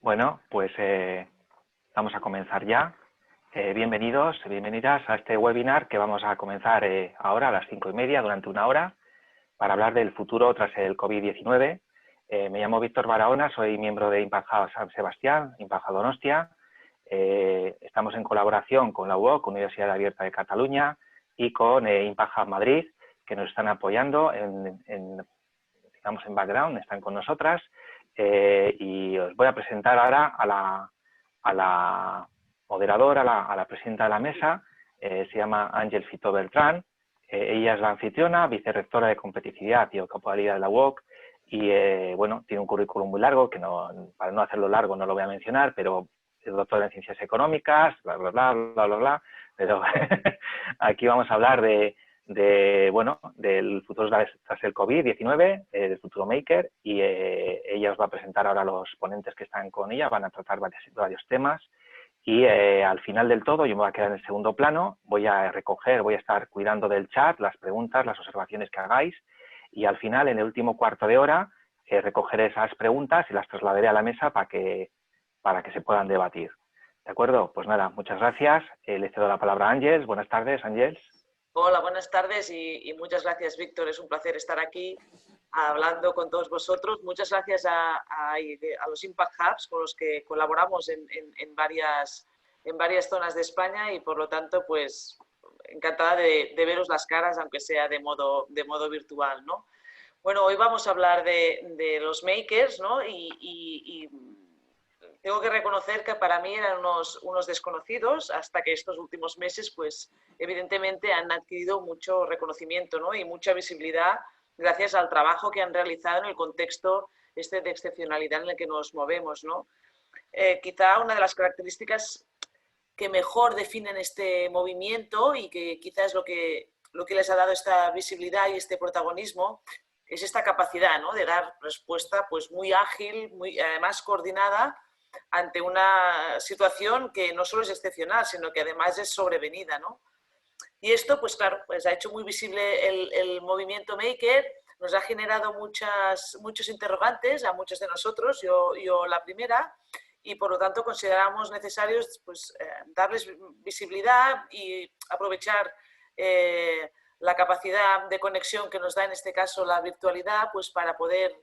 Bueno, pues vamos a comenzar ya. Bienvenidos, bienvenidas a este webinar que vamos a comenzar ahora a las 5:30 durante una hora para hablar del futuro tras el COVID-19. Me llamo Víctor Barahona, soy miembro de Impact Hub San Sebastián, Impact Hub Donostia. Estamos en colaboración con la UOC, Universidad Abierta de Cataluña, y con Impact Hub Madrid, que nos están apoyando digamos en background, están con nosotras. Y os voy a presentar ahora a la moderadora, a la presidenta de la mesa. Se llama Ángel Fito Beltrán. Ella es la anfitriona, vicerrectora de competitividad y ocupabilidad de la UOC, y bueno, tiene un currículum muy largo que para no hacerlo largo no lo voy a mencionar, pero es doctora en ciencias económicas, bla, bla, bla, bla, bla, bla, pero aquí vamos a hablar bueno, del futuro tras el COVID-19, del futuro maker, y ella os va a presentar ahora los ponentes que están con ella, van a tratar varios temas, y al final del todo yo me voy a quedar en el segundo plano, voy a estar cuidando del chat, las preguntas, las observaciones que hagáis, y al final, en el último cuarto de hora, recogeré esas preguntas y las trasladaré a la mesa para que se puedan debatir. ¿De acuerdo? Pues nada, muchas gracias. Le cedo la palabra a Ángels. Buenas tardes, Ángels. Hola, buenas tardes y muchas gracias, Víctor. Es un placer estar aquí hablando con todos vosotros. Muchas gracias a los Impact Hubs con los que colaboramos en varias zonas de España, y por lo tanto, pues encantada de veros las caras, aunque sea de modo virtual, ¿no? Bueno, hoy vamos a hablar de los makers, ¿no? Y tengo que reconocer que para mí eran unos desconocidos, hasta que estos últimos meses, pues evidentemente han adquirido mucho reconocimiento, ¿no? Y mucha visibilidad gracias al trabajo que han realizado en el contexto de excepcionalidad en el que nos movemos, ¿no? Quizá una de las características que mejor definen este movimiento, y que quizás es lo que les ha dado esta visibilidad y este protagonismo, es esta capacidad, ¿no?, de dar respuesta pues muy ágil, muy además coordinada, ante una situación que no solo es excepcional, sino que además es sobrevenida, ¿no? Y esto, pues claro, pues ha hecho muy visible el movimiento maker, nos ha generado muchos interrogantes a muchos de nosotros, yo la primera, y por lo tanto consideramos necesarios pues, darles visibilidad y aprovechar la capacidad de conexión que nos da en este caso la virtualidad, pues para poder,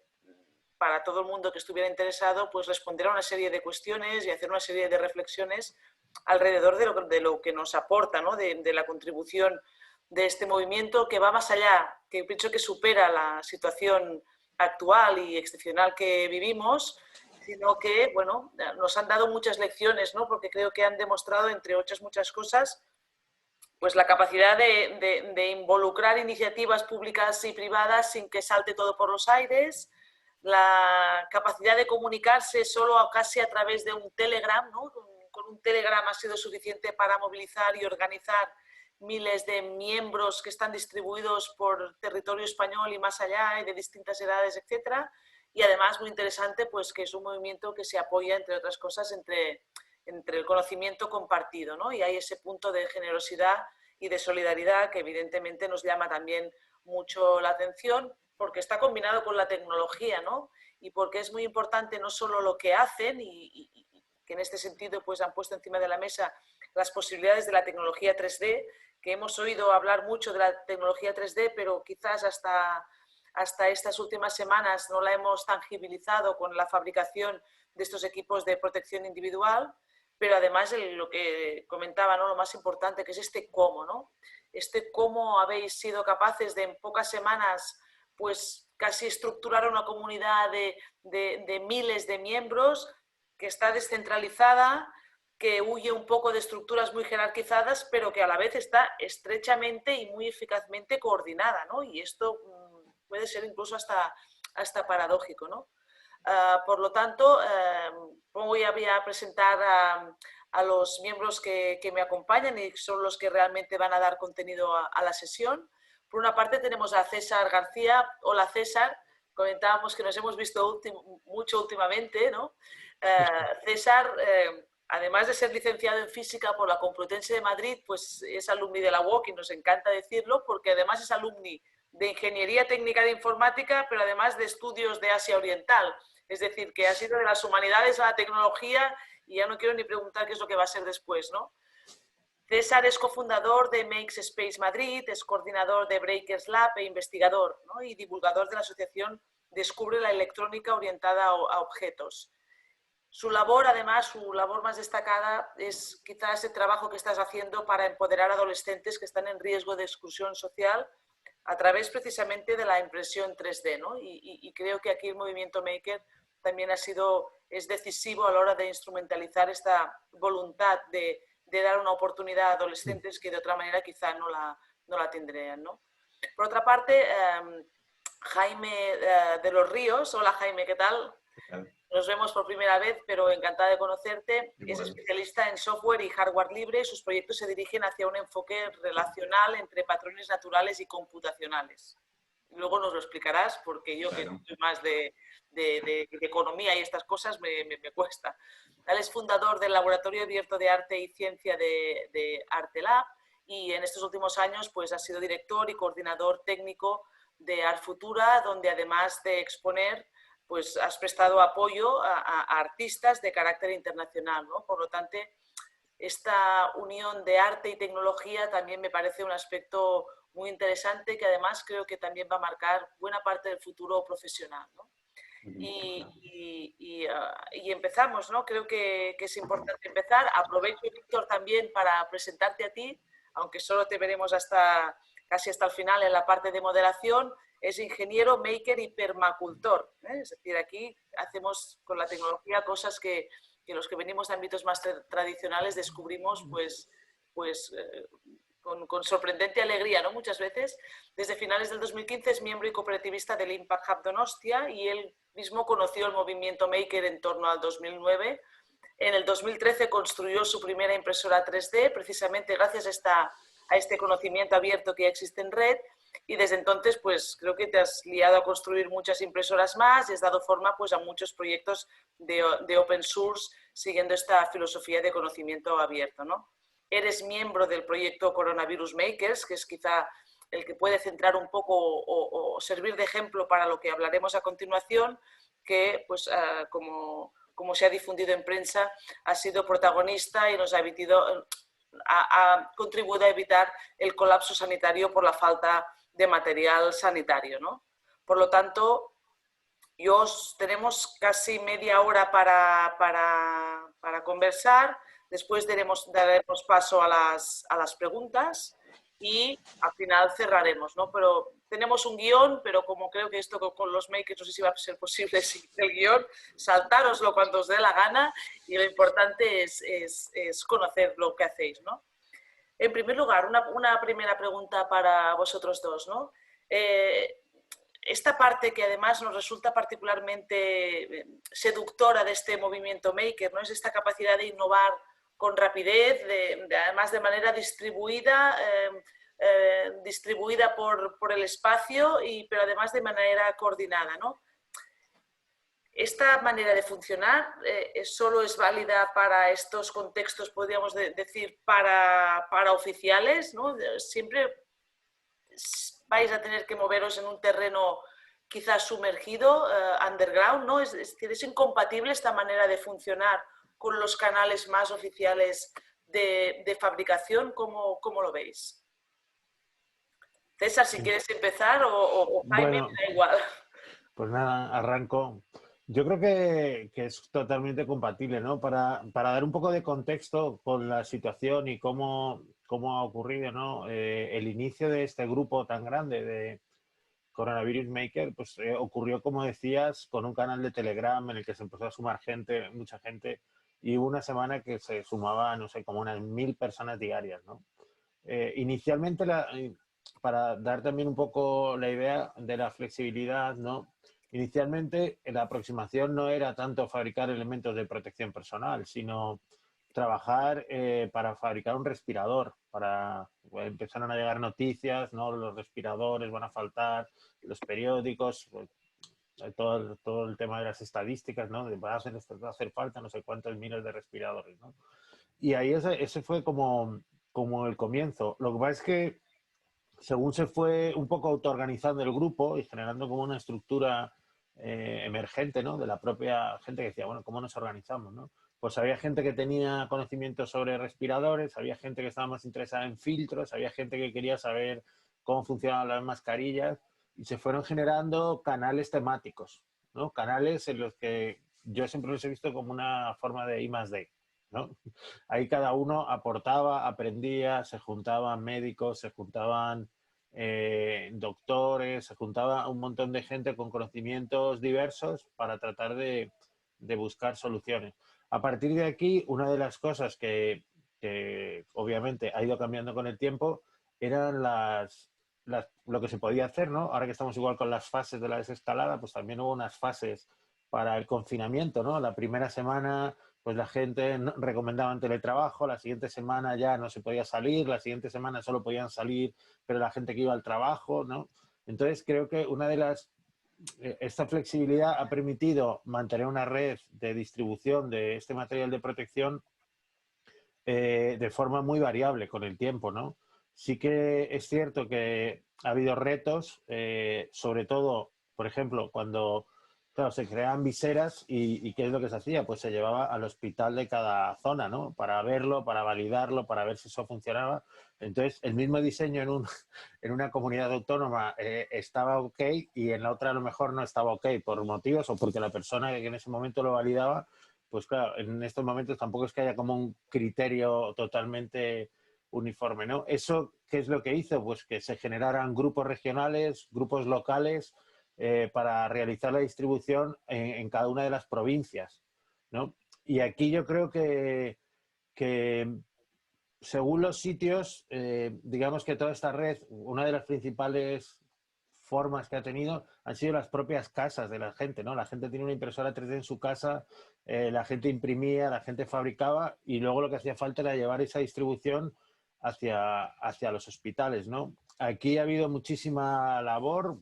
para todo el mundo que estuviera interesado, pues responder a una serie de cuestiones y hacer una serie de reflexiones alrededor de lo que nos aporta, ¿no?, de la contribución de este movimiento, que va más allá, que pienso que supera la situación actual y excepcional que vivimos, sino que, bueno, nos han dado muchas lecciones, ¿no?, porque creo que han demostrado, entre otras muchas cosas, pues la capacidad de involucrar iniciativas públicas y privadas sin que salte todo por los aires, la capacidad de comunicarse solo casi a través de un Telegram, ¿no? Con un Telegram ha sido suficiente para movilizar y organizar miles de miembros que están distribuidos por territorio español y más allá, y de distintas edades, etcétera. Y además, muy interesante, pues que es un movimiento que se apoya, entre otras cosas, entre el conocimiento compartido, ¿no? Y hay ese punto de generosidad y de solidaridad que evidentemente nos llama también mucho la atención, porque está combinado con la tecnología, ¿no? Y porque es muy importante no solo lo que hacen, y que en este sentido pues han puesto encima de la mesa las posibilidades de la tecnología 3D, que hemos oído hablar mucho de la tecnología 3D, pero quizás hasta estas últimas semanas no la hemos tangibilizado con la fabricación de estos equipos de protección individual, pero además lo que comentaba, ¿no?, lo más importante, que es este cómo, ¿no? Este cómo habéis sido capaces de en pocas semanas pues casi estructurar una comunidad de miles de miembros, que está descentralizada, que huye un poco de estructuras muy jerarquizadas, pero que a la vez está estrechamente y muy eficazmente coordinada, ¿no? Y esto puede ser incluso hasta paradójico, ¿no? Por lo tanto, voy a presentar a los miembros que me acompañan y son los que realmente van a dar contenido a la sesión. Por una parte tenemos a César García. Hola, César. Comentábamos que nos hemos visto mucho últimamente, ¿no? César, además de ser licenciado en física por la Complutense de Madrid, pues es alumni de la UOC, y nos encanta decirlo, porque además es alumni de Ingeniería Técnica de Informática, pero además de estudios de Asia Oriental. Es decir, que ha sido de las humanidades a la tecnología y ya no quiero ni preguntar qué es lo que va a ser después, ¿no? César es cofundador de Makes Space Madrid, es coordinador de Breakers Lab e investigador, ¿no? Y divulgador de la asociación Descubre la electrónica orientada a objetos. Su labor, además, su labor más destacada es quizás el trabajo que estás haciendo para empoderar a adolescentes que están en riesgo de exclusión social a través precisamente de la impresión 3D, ¿no? Y creo que aquí el movimiento Maker también es decisivo a la hora de instrumentalizar esta voluntad de dar una oportunidad a adolescentes que de otra manera quizá no la tendrían, ¿no? Por otra parte, Jaime de los Ríos. Hola Jaime, ¿qué tal? ¿Qué tal? Nos vemos por primera vez, pero encantada de conocerte. Igual. Es especialista en software y hardware libre y sus proyectos se dirigen hacia un enfoque relacional entre patrones naturales y computacionales. Luego nos lo explicarás, porque yo, Claro, que soy más de economía y estas cosas, me cuesta. Él es fundador del Laboratorio Abierto de Arte y Ciencia de Artelab y en estos últimos años pues, ha sido director y coordinador técnico de Art Futura, donde además de exponer, pues has prestado apoyo a artistas de carácter internacional, ¿no? Por lo tanto, esta unión de arte y tecnología también me parece un aspecto muy interesante que además creo que también va a marcar buena parte del futuro profesional, ¿no? Y empezamos, ¿no? Creo que es importante empezar. Aprovecho, Víctor, también para presentarte a ti, aunque solo te veremos casi hasta el final en la parte de moderación. Es ingeniero, maker y permacultor, ¿eh? Es decir, aquí hacemos con la tecnología cosas que los que venimos de ámbitos más tradicionales descubrimos con sorprendente alegría, ¿no? Muchas veces. Desde finales del 2015 es miembro y cooperativista del Impact Hub Donostia y él mismo conoció el movimiento Maker en torno al 2009. En el 2013 construyó su primera impresora 3D, precisamente gracias a este conocimiento abierto que ya existe en red. Y desde entonces, pues creo que te has liado a construir muchas impresoras más y has dado forma pues, a muchos proyectos de open source siguiendo esta filosofía de conocimiento abierto, ¿no? Eres miembro del proyecto Coronavirus Makers, que es quizá el que puede centrar un poco o servir de ejemplo para lo que hablaremos a continuación, que pues como se ha difundido en prensa, ha sido protagonista y nos ha contribuido a evitar el colapso sanitario por la falta de material sanitario, ¿no? Por lo tanto, tenemos casi media hora para conversar, después daremos paso a las preguntas y al final cerraremos, ¿no? Pero tenemos un guión, pero como creo que esto con los makers no sé si va a ser posible seguir el guión, saltároslo cuando os dé la gana y lo importante es conocer lo que hacéis, ¿no? En primer lugar, una primera pregunta para vosotros dos, ¿no? Esta parte que además nos resulta particularmente seductora de este movimiento maker, ¿no? Es esta capacidad de innovar con rapidez, además de manera distribuida por el espacio, pero además de manera coordinada, ¿no? Esta manera de funcionar solo es válida para estos contextos, podríamos decir, para oficiales, ¿no? Siempre vais a tener que moveros en un terreno quizás sumergido, underground, ¿no? Es decir, es incompatible esta manera de funcionar con los canales más oficiales de fabricación. ¿Cómo lo veis? César, si quieres empezar, o Jaime, bueno, me da igual. pues nada, arranco. Yo creo que es totalmente compatible, ¿no? Para dar un poco de contexto con la situación y cómo ha ocurrido, ¿no? El inicio de este grupo tan grande de Coronavirus Maker, pues ocurrió, como decías, con un canal de Telegram en el que se empezó a sumar gente, mucha gente, y hubo una semana que se sumaba, no sé, como unas 1000 personas diarias, ¿no? Inicialmente, para dar también un poco la idea de la flexibilidad, ¿no? Inicialmente la aproximación no era tanto fabricar elementos de protección personal, sino trabajar para fabricar un respirador. Empezaron a llegar noticias, ¿no? Los respiradores van a faltar, los periódicos, todo el tema de las estadísticas, ¿no? Va a hacer falta no sé cuántos miles de respiradores, ¿no? Y ahí ese fue como el comienzo. Lo que pasa es que según se fue un poco autoorganizando el grupo y generando como una estructura emergente, ¿no? De la propia gente que decía, bueno, ¿cómo nos organizamos, ¿no? Pues había gente que tenía conocimientos sobre respiradores, había gente que estaba más interesada en filtros, había gente que quería saber cómo funcionaban las mascarillas y se fueron generando canales temáticos, ¿no? Canales en los que yo siempre los he visto como una forma de I+D, ¿no? Ahí cada uno aportaba, aprendía, se juntaban médicos, se juntaban doctores, se juntaba un montón de gente con conocimientos diversos para tratar de buscar soluciones. A partir de aquí, una de las cosas que obviamente ha ido cambiando con el tiempo eran lo que se podía hacer, ¿no? Ahora que estamos igual con las fases de la desescalada, pues también hubo unas fases para el confinamiento, ¿no? La primera semana, pues la gente recomendaba teletrabajo, la siguiente semana ya no se podía salir, la siguiente semana solo podían salir, pero la gente que iba al trabajo, ¿no? Entonces creo que esta flexibilidad ha permitido mantener una red de distribución de este material de protección de forma muy variable con el tiempo, ¿no? Sí que es cierto que ha habido retos, sobre todo, por ejemplo, cuando claro, se creaban viseras y ¿qué es lo que se hacía? Pues se llevaba al hospital de cada zona, ¿no? Para verlo, para validarlo, para ver si eso funcionaba. Entonces, el mismo diseño en una comunidad autónoma estaba ok y en la otra a lo mejor no estaba ok por motivos o porque la persona que en ese momento lo validaba pues claro, en estos momentos tampoco es que haya como un criterio totalmente uniforme, ¿no? ¿Eso qué es lo que hizo? Pues que se generaran grupos regionales, grupos locales para realizar la distribución en cada una de las provincias, ¿no? Y aquí yo creo que según los sitios, digamos que toda esta red, una de las principales formas que ha tenido han sido las propias casas de la gente, ¿no? La gente tiene una impresora 3D en su casa, la gente imprimía, la gente fabricaba y luego lo que hacía falta era llevar esa distribución hacia los hospitales, ¿no? Aquí ha habido muchísima labor,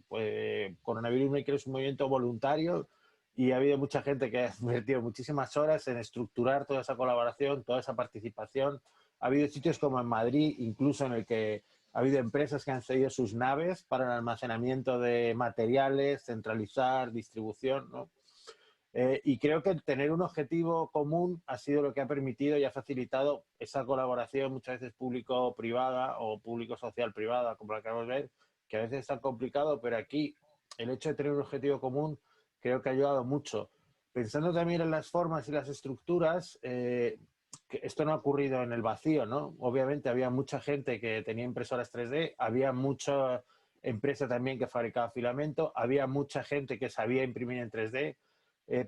Coronavirus Maker es un movimiento voluntario y ha habido mucha gente que ha invertido muchísimas horas en estructurar toda esa colaboración, toda esa participación. Ha habido sitios como en Madrid, incluso en el que ha habido empresas que han cedido sus naves para el almacenamiento de materiales, centralizar, distribución, ¿no? Y creo que el tener un objetivo común ha sido lo que ha permitido y ha facilitado esa colaboración muchas veces público-privada o público-social-privada, como la acabamos de ver, que a veces es tan complicado, pero aquí el hecho de tener un objetivo común creo que ha ayudado mucho. Pensando también en las formas y las estructuras, que esto no ha ocurrido en el vacío, ¿no? Obviamente había mucha gente que tenía impresoras 3D, había mucha empresa también que fabricaba filamento, había mucha gente que sabía imprimir en 3D,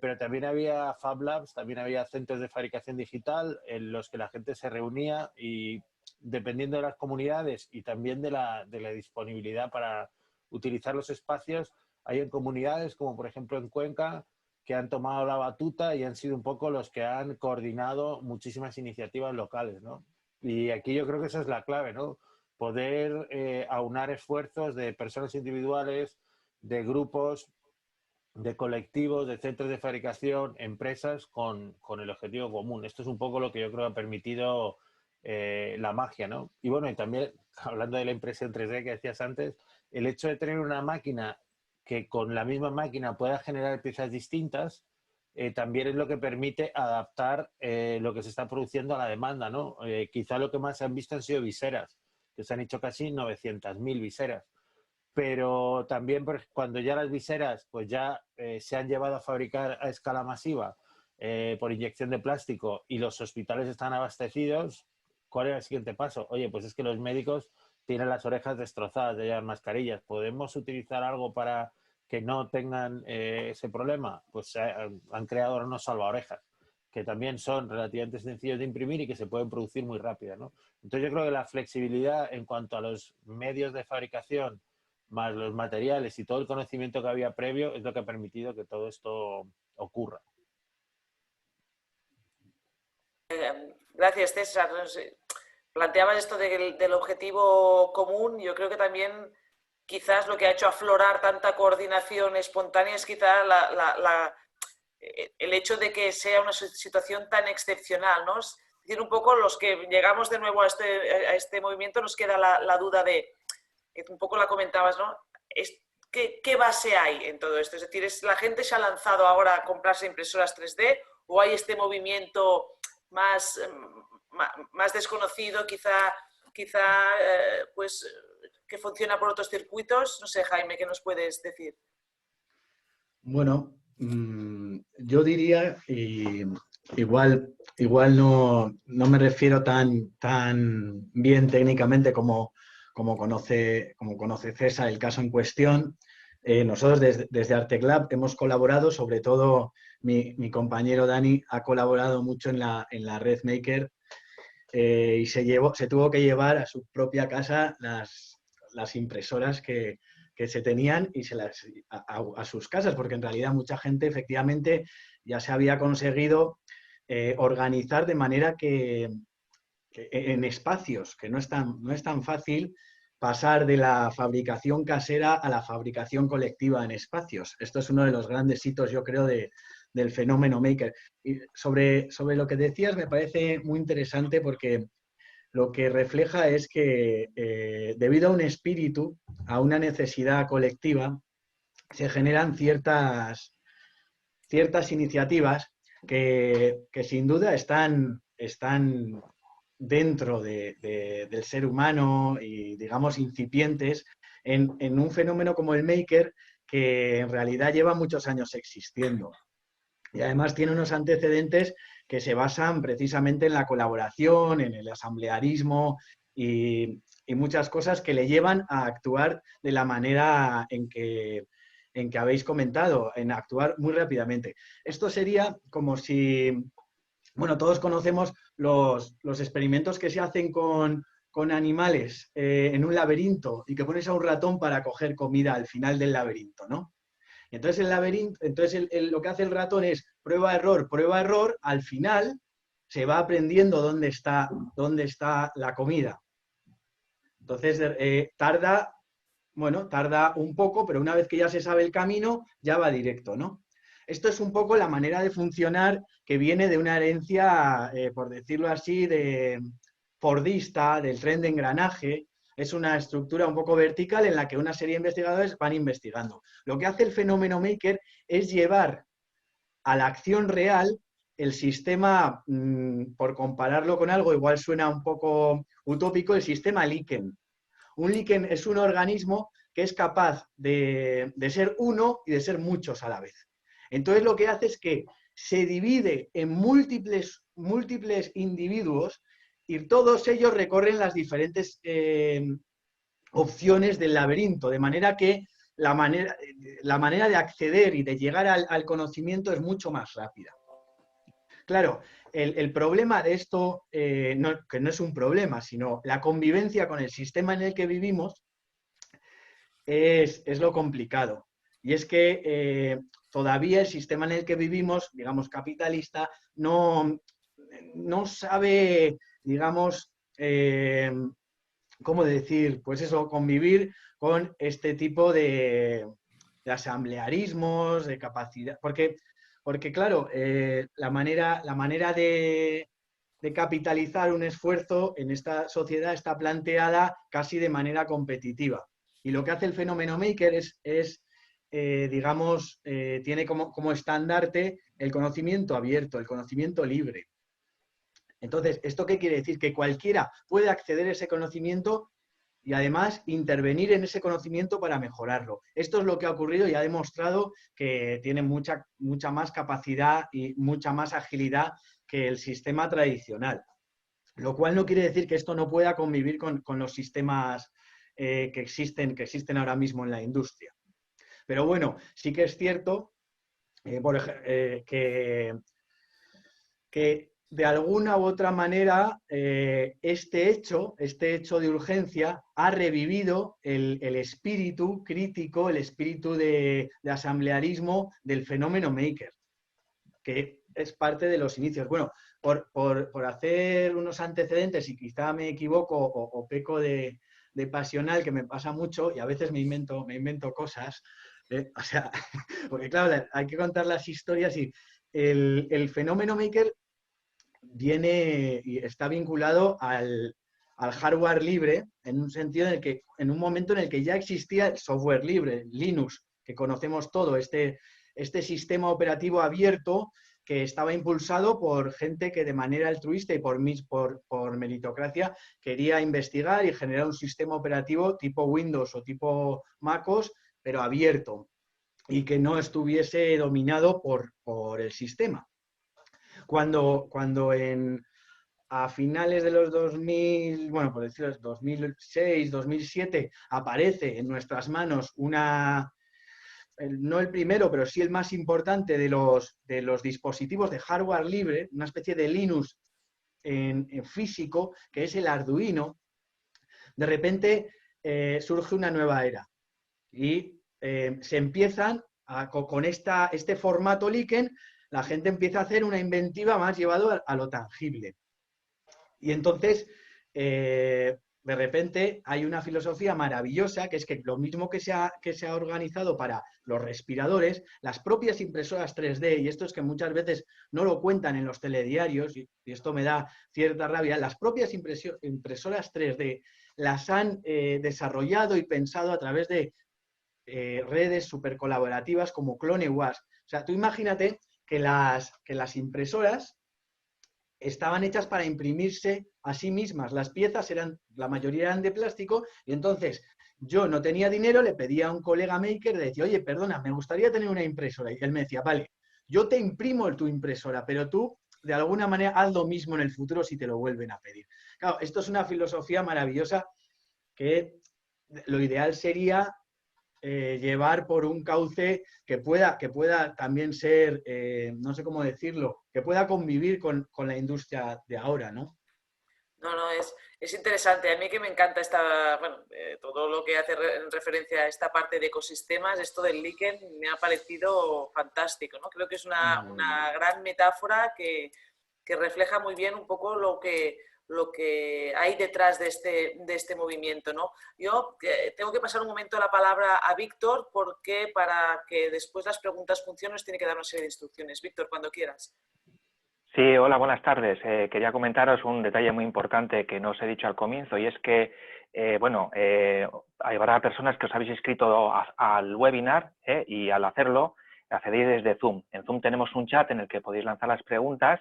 pero también había Fab Labs, también había centros de fabricación digital en los que la gente se reunía y dependiendo de las comunidades y también de la disponibilidad para utilizar los espacios, hay en comunidades como por ejemplo en Cuenca que han tomado la batuta y han sido un poco los que han coordinado muchísimas iniciativas locales, ¿no? Y aquí yo creo que esa es la clave, ¿no? Poder aunar esfuerzos de personas individuales, de grupos, de colectivos, de centros de fabricación, empresas con el objetivo común. Esto es un poco lo que yo creo que ha permitido la magia, ¿no? Y bueno, y también, hablando de la impresión 3D que decías antes, el hecho de tener una máquina que con la misma máquina pueda generar piezas distintas, también es lo que permite adaptar lo que se está produciendo a la demanda, ¿no? Quizá lo que más se han visto han sido viseras, que se han hecho casi 900.000 viseras. Pero también cuando ya las viseras pues ya se han llevado a fabricar a escala masiva por inyección de plástico y los hospitales están abastecidos, ¿cuál era el siguiente paso? Oye, pues es que los médicos tienen las orejas destrozadas de llevar mascarillas. ¿Podemos utilizar algo para que no tengan ese problema? Pues han creado unos salvaorejas que también son relativamente sencillos de imprimir y que se pueden producir muy rápido, ¿no? Entonces yo creo que la flexibilidad en cuanto a los medios de fabricación más los materiales y todo el conocimiento que había previo es lo que ha permitido que todo esto ocurra. Gracias, César. Planteabas esto del objetivo común. Yo creo que también quizás lo que ha hecho aflorar tanta coordinación espontánea es quizás el hecho de que sea una situación tan excepcional, ¿no? Es decir, un poco los que llegamos de nuevo a este movimiento nos queda la duda de, un poco la comentabas, ¿no? ¿qué base hay en todo esto? Es decir, ¿la gente se ha lanzado ahora a comprarse impresoras 3D o hay este movimiento más desconocido, quizá pues, que funciona por otros circuitos? No sé, Jaime, ¿qué nos puedes decir? Bueno, yo diría, y igual no me refiero tan bien técnicamente como conoce César el caso en cuestión. Nosotros desde Arteclab hemos colaborado, sobre todo mi compañero Dani ha colaborado mucho en la Red Maker, y se tuvo que llevar a su propia casa las impresoras que se tenían y a sus casas, porque en realidad mucha gente efectivamente ya se había conseguido organizar de manera que en espacios, que no es tan fácil pasar de la fabricación casera a la fabricación colectiva en espacios. Esto es uno de los grandes hitos, yo creo, del fenómeno maker. Y sobre lo que decías me parece muy interesante porque lo que refleja es que debido a un espíritu, a una necesidad colectiva, se generan ciertas iniciativas que sin duda están dentro del ser humano y, digamos, incipientes en un fenómeno como el maker, que en realidad lleva muchos años existiendo. Y además tiene unos antecedentes que se basan precisamente en la colaboración, en el asamblearismo y muchas cosas que le llevan a actuar de la manera en que habéis comentado, en actuar muy rápidamente. Esto sería como si, bueno, todos conocemos los experimentos que se hacen con animales en un laberinto y que pones a un ratón para coger comida al final del laberinto, ¿no? Entonces el laberinto, lo que hace el ratón es prueba, error, al final se va aprendiendo dónde está la comida. Entonces tarda un poco, pero una vez que ya se sabe el camino, ya va directo, ¿no? Esto es un poco la manera de funcionar que viene de una herencia, por decirlo así, fordista, del tren de engranaje. Es una estructura un poco vertical en la que una serie de investigadores van investigando. Lo que hace el fenómeno maker es llevar a la acción real el sistema, por compararlo con algo, igual suena un poco utópico, el sistema líquen. Un líquen es un organismo que es capaz de ser uno y de ser muchos a la vez. Entonces lo que hace es que se divide en múltiples individuos y todos ellos recorren las diferentes opciones del laberinto, de manera que la manera de acceder y de llegar al conocimiento es mucho más rápida. Claro, el problema de esto, que no es un problema, sino la convivencia con el sistema en el que vivimos, es lo complicado. Y es que todavía el sistema en el que vivimos, digamos, capitalista, no sabe, digamos, ¿cómo decir? Pues eso, convivir con este tipo de asamblearismos, de capacidad. Porque claro, la manera de capitalizar un esfuerzo en esta sociedad está planteada casi de manera competitiva. Y lo que hace el fenómeno maker es digamos, tiene como estandarte el conocimiento abierto, el conocimiento libre. Entonces, ¿esto qué quiere decir? Que cualquiera puede acceder a ese conocimiento y además intervenir en ese conocimiento para mejorarlo. Esto es lo que ha ocurrido y ha demostrado que tiene mucha más capacidad y mucha más agilidad que el sistema tradicional. Lo cual no quiere decir que esto no pueda convivir con los sistemas que existen ahora mismo en la industria. Pero bueno, sí que es cierto que de alguna u otra manera este hecho de urgencia ha revivido el espíritu crítico, el espíritu de asamblearismo del fenómeno maker, que es parte de los inicios. Bueno, por hacer unos antecedentes, y quizá me equivoco o peco de pasional, que me pasa mucho, y a veces me invento cosas, o sea, porque claro, hay que contar las historias y el fenómeno maker viene y está vinculado al al hardware libre, en un sentido en el que, en un momento en el que ya existía el software libre, Linux, que conocemos todo, este sistema operativo abierto que estaba impulsado por gente que de manera altruista y por meritocracia quería investigar y generar un sistema operativo tipo Windows o tipo MacOS, pero abierto y que no estuviese dominado por el sistema. Cuando a finales de los 2000, bueno, por decirlo, 2006, 2007, aparece en nuestras manos no el primero, pero sí el más importante de los dispositivos de hardware libre, una especie de Linux en físico, que es el Arduino, de repente surge una nueva era y se empiezan con este formato Liken, la gente empieza a hacer una inventiva más llevado a lo tangible. Y entonces, de repente, hay una filosofía maravillosa, que es que lo mismo que se ha organizado para los respiradores, las propias impresoras 3D, y esto es que muchas veces no lo cuentan en los telediarios, y esto me da cierta rabia, las propias impresoras 3D las han desarrollado y pensado a través de redes súper colaborativas como CloneWAS. O sea, tú imagínate que las impresoras estaban hechas para imprimirse a sí mismas. Las piezas la mayoría eran de plástico, y entonces yo no tenía dinero, le pedía a un colega maker, le decía, oye, perdona, me gustaría tener una impresora. Y él me decía, vale, yo te imprimo tu impresora, pero tú de alguna manera haz lo mismo en el futuro si te lo vuelven a pedir. Claro, esto es una filosofía maravillosa que lo ideal sería llevar por un cauce que pueda también ser, no sé cómo decirlo, que pueda convivir con la industria de ahora, ¿no? No, es interesante. A mí que me encanta todo lo que hace referencia a esta parte de ecosistemas, esto del Liken me ha parecido fantástico, ¿no? Creo que es una gran metáfora que refleja muy bien un poco lo que hay detrás de este movimiento, ¿no? Yo tengo que pasar un momento la palabra a Víctor, porque para que después las preguntas funcionen nos tiene que dar una serie de instrucciones. Víctor, cuando quieras. Sí, hola, buenas tardes. Quería comentaros un detalle muy importante que no os he dicho al comienzo, y es que, habrá personas que os habéis inscrito al webinar, y al hacerlo accedéis desde Zoom. En Zoom tenemos un chat en el que podéis lanzar las preguntas,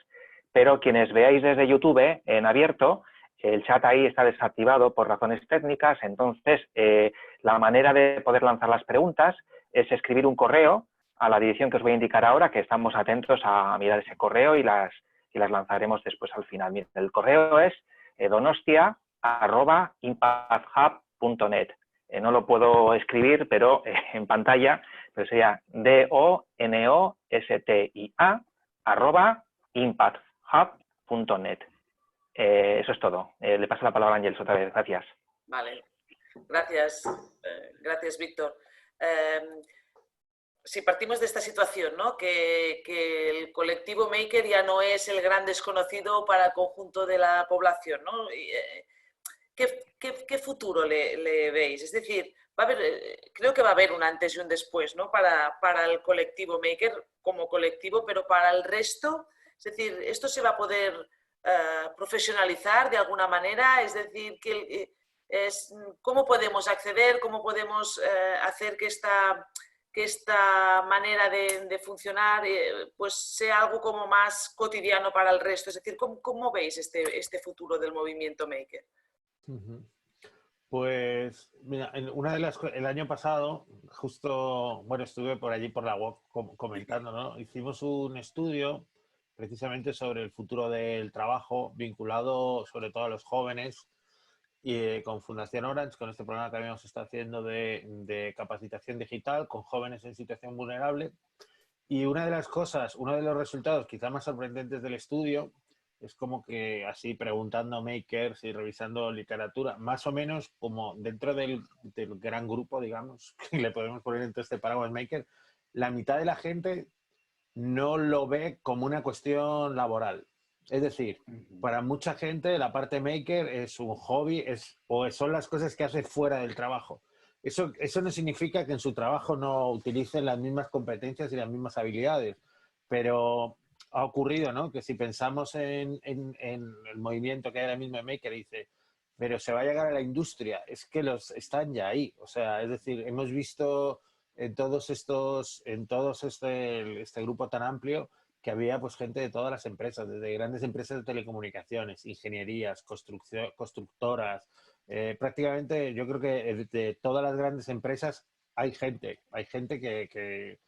pero quienes veáis desde YouTube en abierto, el chat ahí está desactivado por razones técnicas. Entonces, la manera de poder lanzar las preguntas es escribir un correo a la dirección que os voy a indicar ahora, que estamos atentos a mirar ese correo y las lanzaremos después al final. Miren, el correo es donostia@impacthub.net. No lo puedo escribir, pero en pantalla, pero sería donostia@impacthub.net. Eso es todo. Le paso la palabra a Ángels otra vez. Gracias. Vale. Gracias, Víctor. Si partimos de esta situación, ¿no? que el colectivo Maker ya no es el gran desconocido para el conjunto de la población, ¿no? ¿Qué futuro le veis? Es decir, creo que va a haber un antes y un después, ¿no? para el colectivo Maker como colectivo, pero para el resto, es decir, ¿esto se va a poder profesionalizar de alguna manera? Es decir, ¿cómo podemos acceder? ¿Cómo podemos hacer que esta manera de funcionar pues sea algo como más cotidiano para el resto? Es decir, ¿cómo veis este futuro del movimiento Maker? Pues, mira, el año pasado, justo, bueno, estuve por allí por la web comentando, ¿no? Hicimos un estudio precisamente sobre el futuro del trabajo vinculado sobre todo a los jóvenes, y con Fundación Orange, con este programa que habíamos estado haciendo de capacitación digital con jóvenes en situación vulnerable. Y una de las cosas, uno de los resultados quizá más sorprendentes del estudio es como que, así preguntando a makers y revisando literatura, más o menos como dentro del gran grupo, digamos, que le podemos poner entre este paraguas maker, la mitad de la gente no lo ve como una cuestión laboral. Es decir, para mucha gente la parte maker es un hobby, o son las cosas que hace fuera del trabajo. Eso no significa que en su trabajo no utilicen las mismas competencias y las mismas habilidades, pero ha ocurrido, ¿no? Que si pensamos en el movimiento que hay ahora mismo en Maker, dice, pero se va a llegar a la industria. Es que los están ya ahí. O sea, es decir, hemos visto este grupo tan amplio que había pues gente de todas las empresas, desde grandes empresas de telecomunicaciones, ingenierías, constructoras, prácticamente yo creo que de todas las grandes empresas hay gente que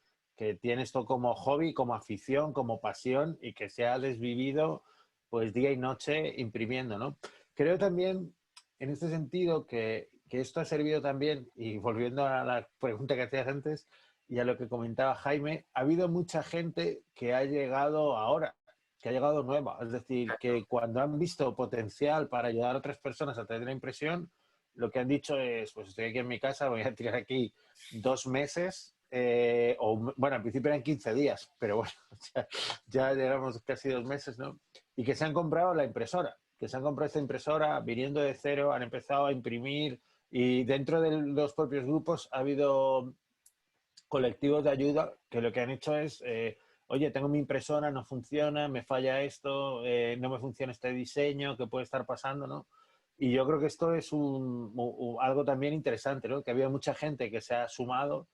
tiene esto como hobby, como afición, como pasión y que se ha desvivido pues día y noche imprimiendo, ¿no? Creo también en este sentido que esto ha servido también, y volviendo a la pregunta que hacías antes y a lo que comentaba Jaime, ha habido mucha gente que ha llegado ahora, que ha llegado nueva. Es decir, que cuando han visto potencial para ayudar a otras personas a tener la impresión, lo que han dicho es, pues estoy aquí en mi casa, voy a tirar aquí 2 meses, o bueno, al principio eran 15 días, pero bueno, ya llevamos casi 2 meses, ¿no? Y que se han comprado la impresora, que se han comprado esta impresora viniendo de cero, han empezado a imprimir y dentro de los propios grupos ha habido colectivos de ayuda que lo que han hecho es, oye, tengo mi impresora, no funciona, me falla esto, no me funciona este diseño, ¿qué puede estar pasando, no? Y yo creo que esto es algo también interesante, ¿no? Que había mucha gente que se ha sumado,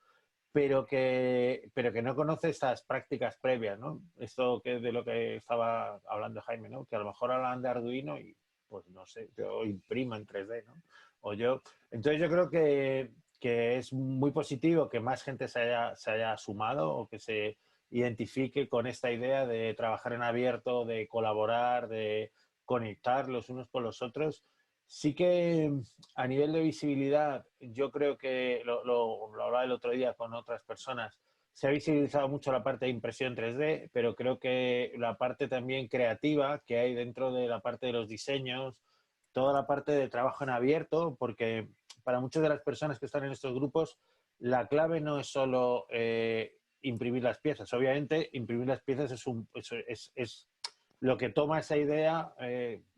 pero que no conoce estas prácticas previas, ¿no? Esto que de lo que estaba hablando Jaime, ¿no? Que a lo mejor hablan de Arduino y, pues no sé, yo imprimo en 3D, ¿no? O yo... Entonces yo creo que es muy positivo que más gente se haya sumado o que se identifique con esta idea de trabajar en abierto, de colaborar, de conectar los unos con los otros. Sí que a nivel de visibilidad, yo creo que lo hablaba el otro día con otras personas, se ha visibilizado mucho la parte de impresión 3D, pero creo que la parte también creativa que hay dentro de la parte de los diseños, toda la parte de trabajo en abierto, porque para muchas de las personas que están en estos grupos, la clave no es solo imprimir las piezas. Obviamente, imprimir las piezas es lo que toma esa idea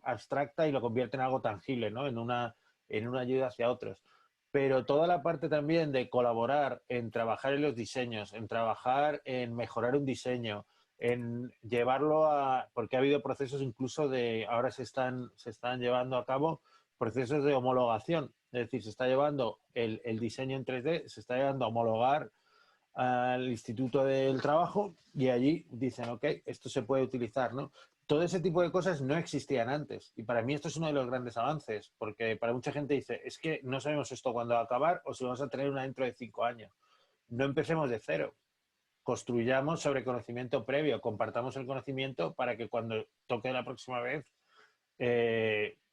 abstracta y lo convierte en algo tangible, ¿no? En una ayuda hacia otros. Pero toda la parte también de colaborar en trabajar en los diseños, en trabajar en mejorar un diseño, en llevarlo a... Porque ha habido procesos incluso de... Ahora se están llevando a cabo procesos de homologación. Es decir, se está llevando el diseño en 3D, se está llevando a homologar al Instituto del Trabajo y allí dicen, ok, esto se puede utilizar, ¿no? Todo ese tipo de cosas no existían antes y para mí esto es uno de los grandes avances porque para mucha gente dice, es que no sabemos esto cuándo va a acabar o si vamos a tener una dentro de 5 años. No empecemos de cero, construyamos sobre conocimiento previo, compartamos el conocimiento para que cuando toque la próxima vez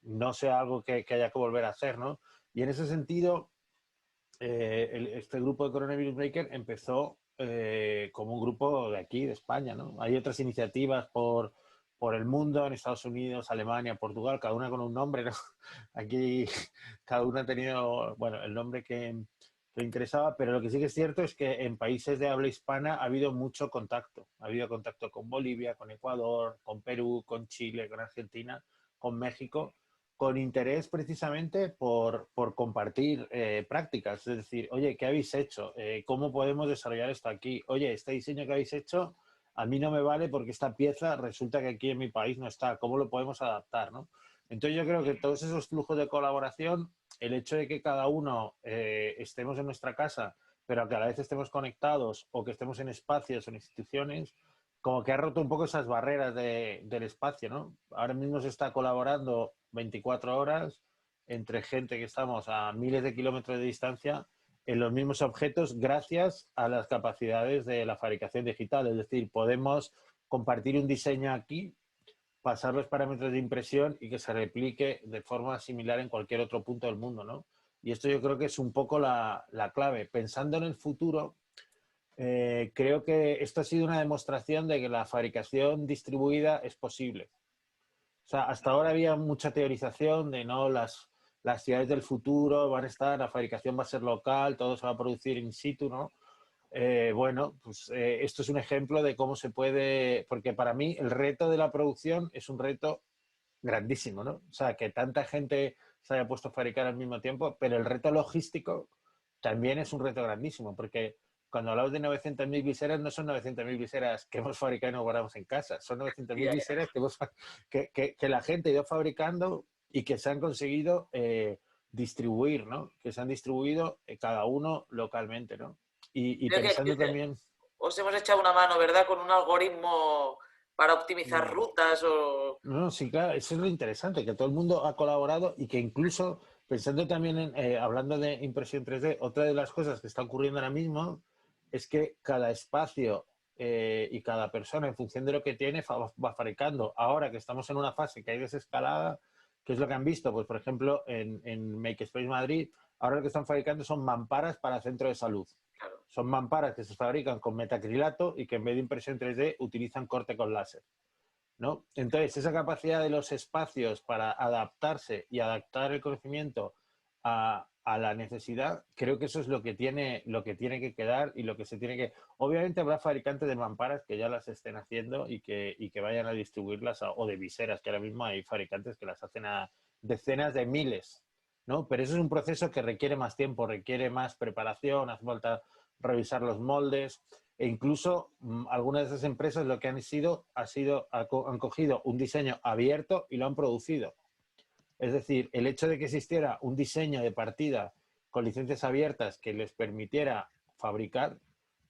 no sea algo que haya que volver a hacer, ¿no? Y en ese sentido, este grupo de Coronavirus Maker empezó como un grupo de aquí, de España, ¿no? Hay otras iniciativas por el mundo, en Estados Unidos, Alemania, Portugal, cada una con un nombre, ¿no? Aquí cada una ha tenido, bueno, el nombre que le interesaba, pero lo que sí que es cierto es que en países de habla hispana ha habido mucho contacto. Ha habido contacto con Bolivia, con Ecuador, con Perú, con Chile, con Argentina, con México, con interés precisamente por compartir prácticas. Es decir, oye, ¿qué habéis hecho? ¿Cómo podemos desarrollar esto aquí? Oye, este diseño que habéis hecho a mí no me vale porque esta pieza resulta que aquí en mi país no está. ¿Cómo lo podemos adaptar, no? Entonces yo creo que todos esos flujos de colaboración, el hecho de que cada uno estemos en nuestra casa, pero que a la vez estemos conectados o que estemos en espacios o en instituciones, como que ha roto un poco esas barreras del espacio, ¿no? Ahora mismo se está colaborando 24 horas entre gente que estamos a miles de kilómetros de distancia en los mismos objetos gracias a las capacidades de la fabricación digital. Es decir, podemos compartir un diseño aquí, pasar los parámetros de impresión y que se replique de forma similar en cualquier otro punto del mundo, ¿no? Y esto yo creo que es un poco la clave. Pensando en el futuro, creo que esto ha sido una demostración de que la fabricación distribuida es posible. O sea, hasta ahora había mucha teorización de no, las ciudades del futuro van a estar, la fabricación va a ser local, todo se va a producir in situ, ¿no? Bueno, pues esto es un ejemplo de cómo se puede, porque para mí el reto de la producción es un reto grandísimo, ¿no? O sea, que tanta gente se haya puesto a fabricar al mismo tiempo, pero el reto logístico también es un reto grandísimo, porque cuando hablamos de 900.000 viseras, no son 900.000 viseras que hemos fabricado y nos guardamos en casa, son 900.000 viseras que la gente ha ido fabricando y que se han conseguido distribuir, ¿no? Que se han distribuido cada uno localmente, ¿no? Y Creo pensando que también... os hemos echado una mano, ¿verdad? Con un algoritmo para optimizar rutas o... No, sí, claro, eso es lo interesante, que todo el mundo ha colaborado y que incluso, pensando también en, hablando de impresión 3D, otra de las cosas que está ocurriendo ahora mismo es que cada espacio y cada persona, en función de lo que tiene, va fabricando. Ahora que estamos en una fase que hay desescalada, ¿qué es lo que han visto? Pues, por ejemplo, en Makespace Madrid, ahora lo que están fabricando son mamparas para centro de salud. Claro. Son mamparas que se fabrican con metacrilato y que en vez de impresión 3D utilizan corte con láser, ¿no? Entonces, esa capacidad de los espacios para adaptarse y adaptar el conocimiento a la necesidad, creo que eso es lo que tiene que quedar y lo que se tiene que... Obviamente habrá fabricantes de mamparas que ya las estén haciendo y que vayan a distribuirlas, o de viseras, que ahora mismo hay fabricantes que las hacen a decenas de miles, ¿no? Pero eso es un proceso que requiere más tiempo, requiere más preparación, hace falta revisar los moldes. E incluso algunas de esas empresas lo que han cogido un diseño abierto y lo han producido. Es decir, el hecho de que existiera un diseño de partida con licencias abiertas que les permitiera fabricar,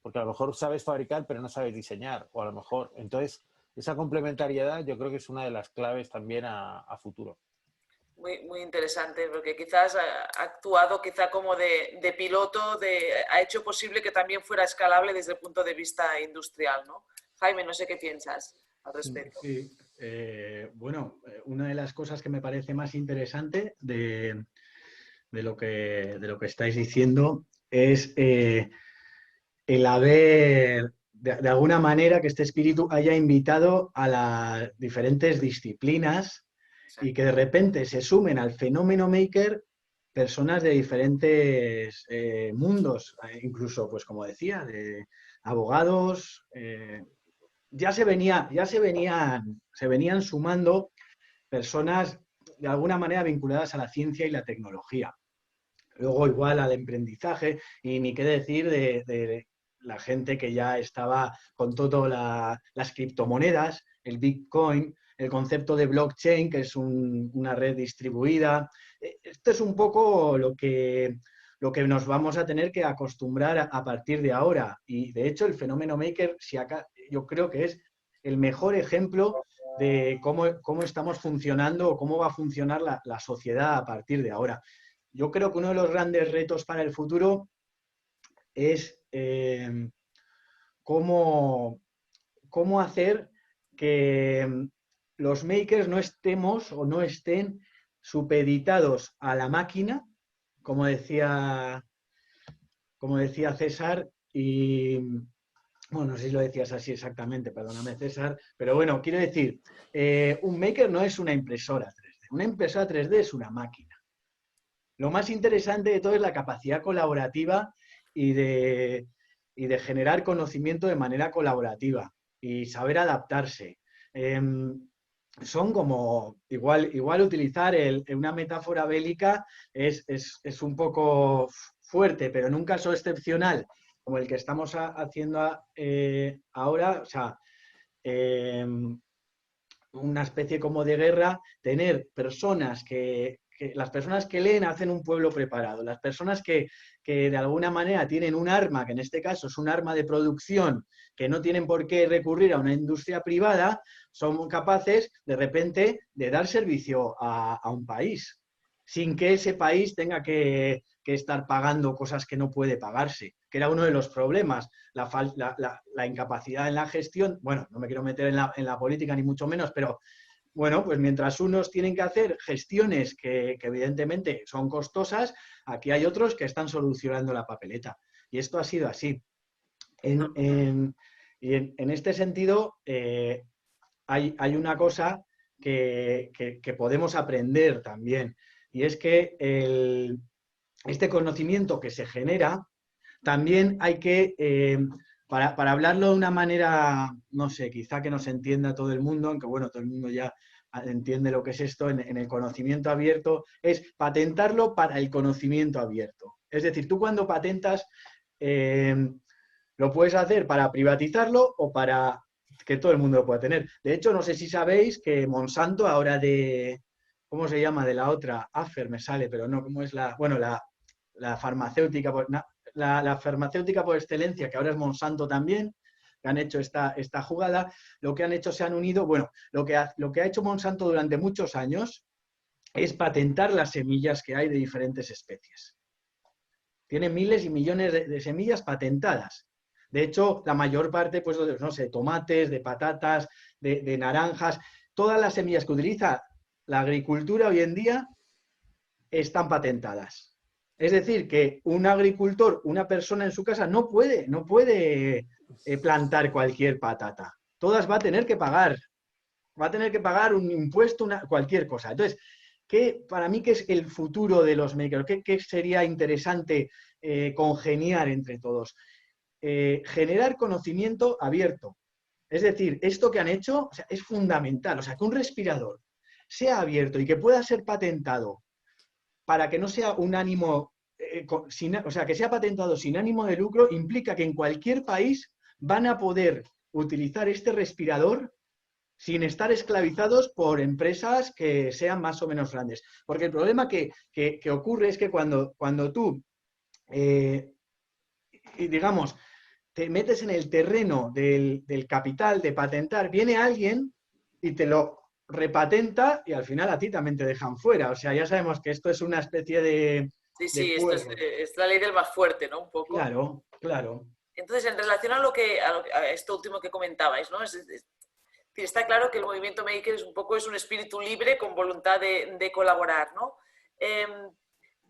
porque a lo mejor sabes fabricar pero no sabes diseñar, o a lo mejor, entonces esa complementariedad yo creo que es una de las claves también a futuro. Muy interesante, porque quizás ha actuado quizá como de piloto, ha hecho posible que también fuera escalable desde el punto de vista industrial, ¿no? Jaime, no sé qué piensas al respecto. Sí, bueno, una de las cosas que me parece más interesante de lo que estáis diciendo es el haber, de alguna manera, que este espíritu haya invitado a las diferentes disciplinas y que de repente se sumen al fenómeno maker personas de diferentes mundos, incluso, pues como decía, de abogados. Ya se venían sumando personas de alguna manera vinculadas a la ciencia y la tecnología. Luego igual al emprendizaje y ni qué decir de la gente que ya estaba con todas las criptomonedas, el Bitcoin, el concepto de blockchain, que es una red distribuida. Esto es un poco lo que nos vamos a tener que acostumbrar a partir de ahora. Y de hecho el fenómeno maker, yo creo que es el mejor ejemplo de cómo estamos funcionando o cómo va a funcionar la sociedad a partir de ahora. Yo creo que uno de los grandes retos para el futuro es cómo hacer que los makers no estemos o no estén supeditados a la máquina, como decía César, y bueno, no sé si lo decías así exactamente, perdóname César, pero bueno, quiero decir, un maker no es una impresora 3D, una impresora 3D es una máquina. Lo más interesante de todo es la capacidad colaborativa y de generar conocimiento de manera colaborativa y saber adaptarse. Son como, igual utilizar una metáfora bélica es un poco fuerte, pero en un caso excepcional como el que estamos haciendo ahora, o sea, una especie como de guerra, tener personas que las personas que leen hacen un pueblo preparado. Las personas que de alguna manera tienen un arma, que en este caso es un arma de producción, que no tienen por qué recurrir a una industria privada, son capaces de repente de dar servicio a un país, sin que ese país tenga que estar pagando cosas que no puede pagarse, que era uno de los problemas, la incapacidad en la gestión. Bueno, no me quiero meter en la política ni mucho menos, pero bueno, pues mientras unos tienen que hacer gestiones que evidentemente son costosas, aquí hay otros que están solucionando la papeleta. Y esto ha sido así. En este sentido, hay una cosa que podemos aprender también, y es que este conocimiento que se genera, también hay que, para hablarlo de una manera, no sé, quizá que no se entienda todo el mundo, aunque bueno, todo el mundo ya entiende lo que es esto en el conocimiento abierto, es patentarlo para el conocimiento abierto. Es decir, tú cuando patentas, lo puedes hacer para privatizarlo o para que todo el mundo lo pueda tener. De hecho, no sé si sabéis que Monsanto ahora ¿cómo se llama? De la otra, Afer me sale, pero no, ¿cómo es la? Bueno, la farmacéutica, la farmacéutica por excelencia, que ahora es Monsanto también, que han hecho esta jugada, lo que han hecho, se han unido, bueno, lo que ha hecho Monsanto durante muchos años es patentar las semillas que hay de diferentes especies. Tiene miles y millones de semillas patentadas. De hecho, la mayor parte, pues, no sé, tomates, de patatas, de naranjas, todas las semillas que utiliza la agricultura hoy en día están patentadas. Es decir, que un agricultor, una persona en su casa, no puede plantar cualquier patata. Todas va a tener que pagar. Va a tener que pagar un impuesto, cualquier cosa. Entonces, para mí, ¿qué es el futuro de los makers? ¿Qué sería interesante congeniar entre todos? Generar conocimiento abierto. Es decir, esto que han hecho, o sea, es fundamental. O sea, que un respirador sea abierto y que pueda ser patentado para que no sea un ánimo, o sea, que sea patentado sin ánimo de lucro, implica que en cualquier país van a poder utilizar este respirador sin estar esclavizados por empresas que sean más o menos grandes. Porque el problema que ocurre es que cuando tú, digamos, te metes en el terreno del capital, de patentar, viene alguien y te lo repatenta y al final a ti también te dejan fuera. O sea, ya sabemos que esto es una especie de... Sí, esto es la ley del más fuerte, ¿no? Un poco. Claro, claro. Entonces, en relación a esto último que comentabais, ¿no? Está claro que el movimiento maker es un espíritu libre con voluntad de colaborar, ¿no?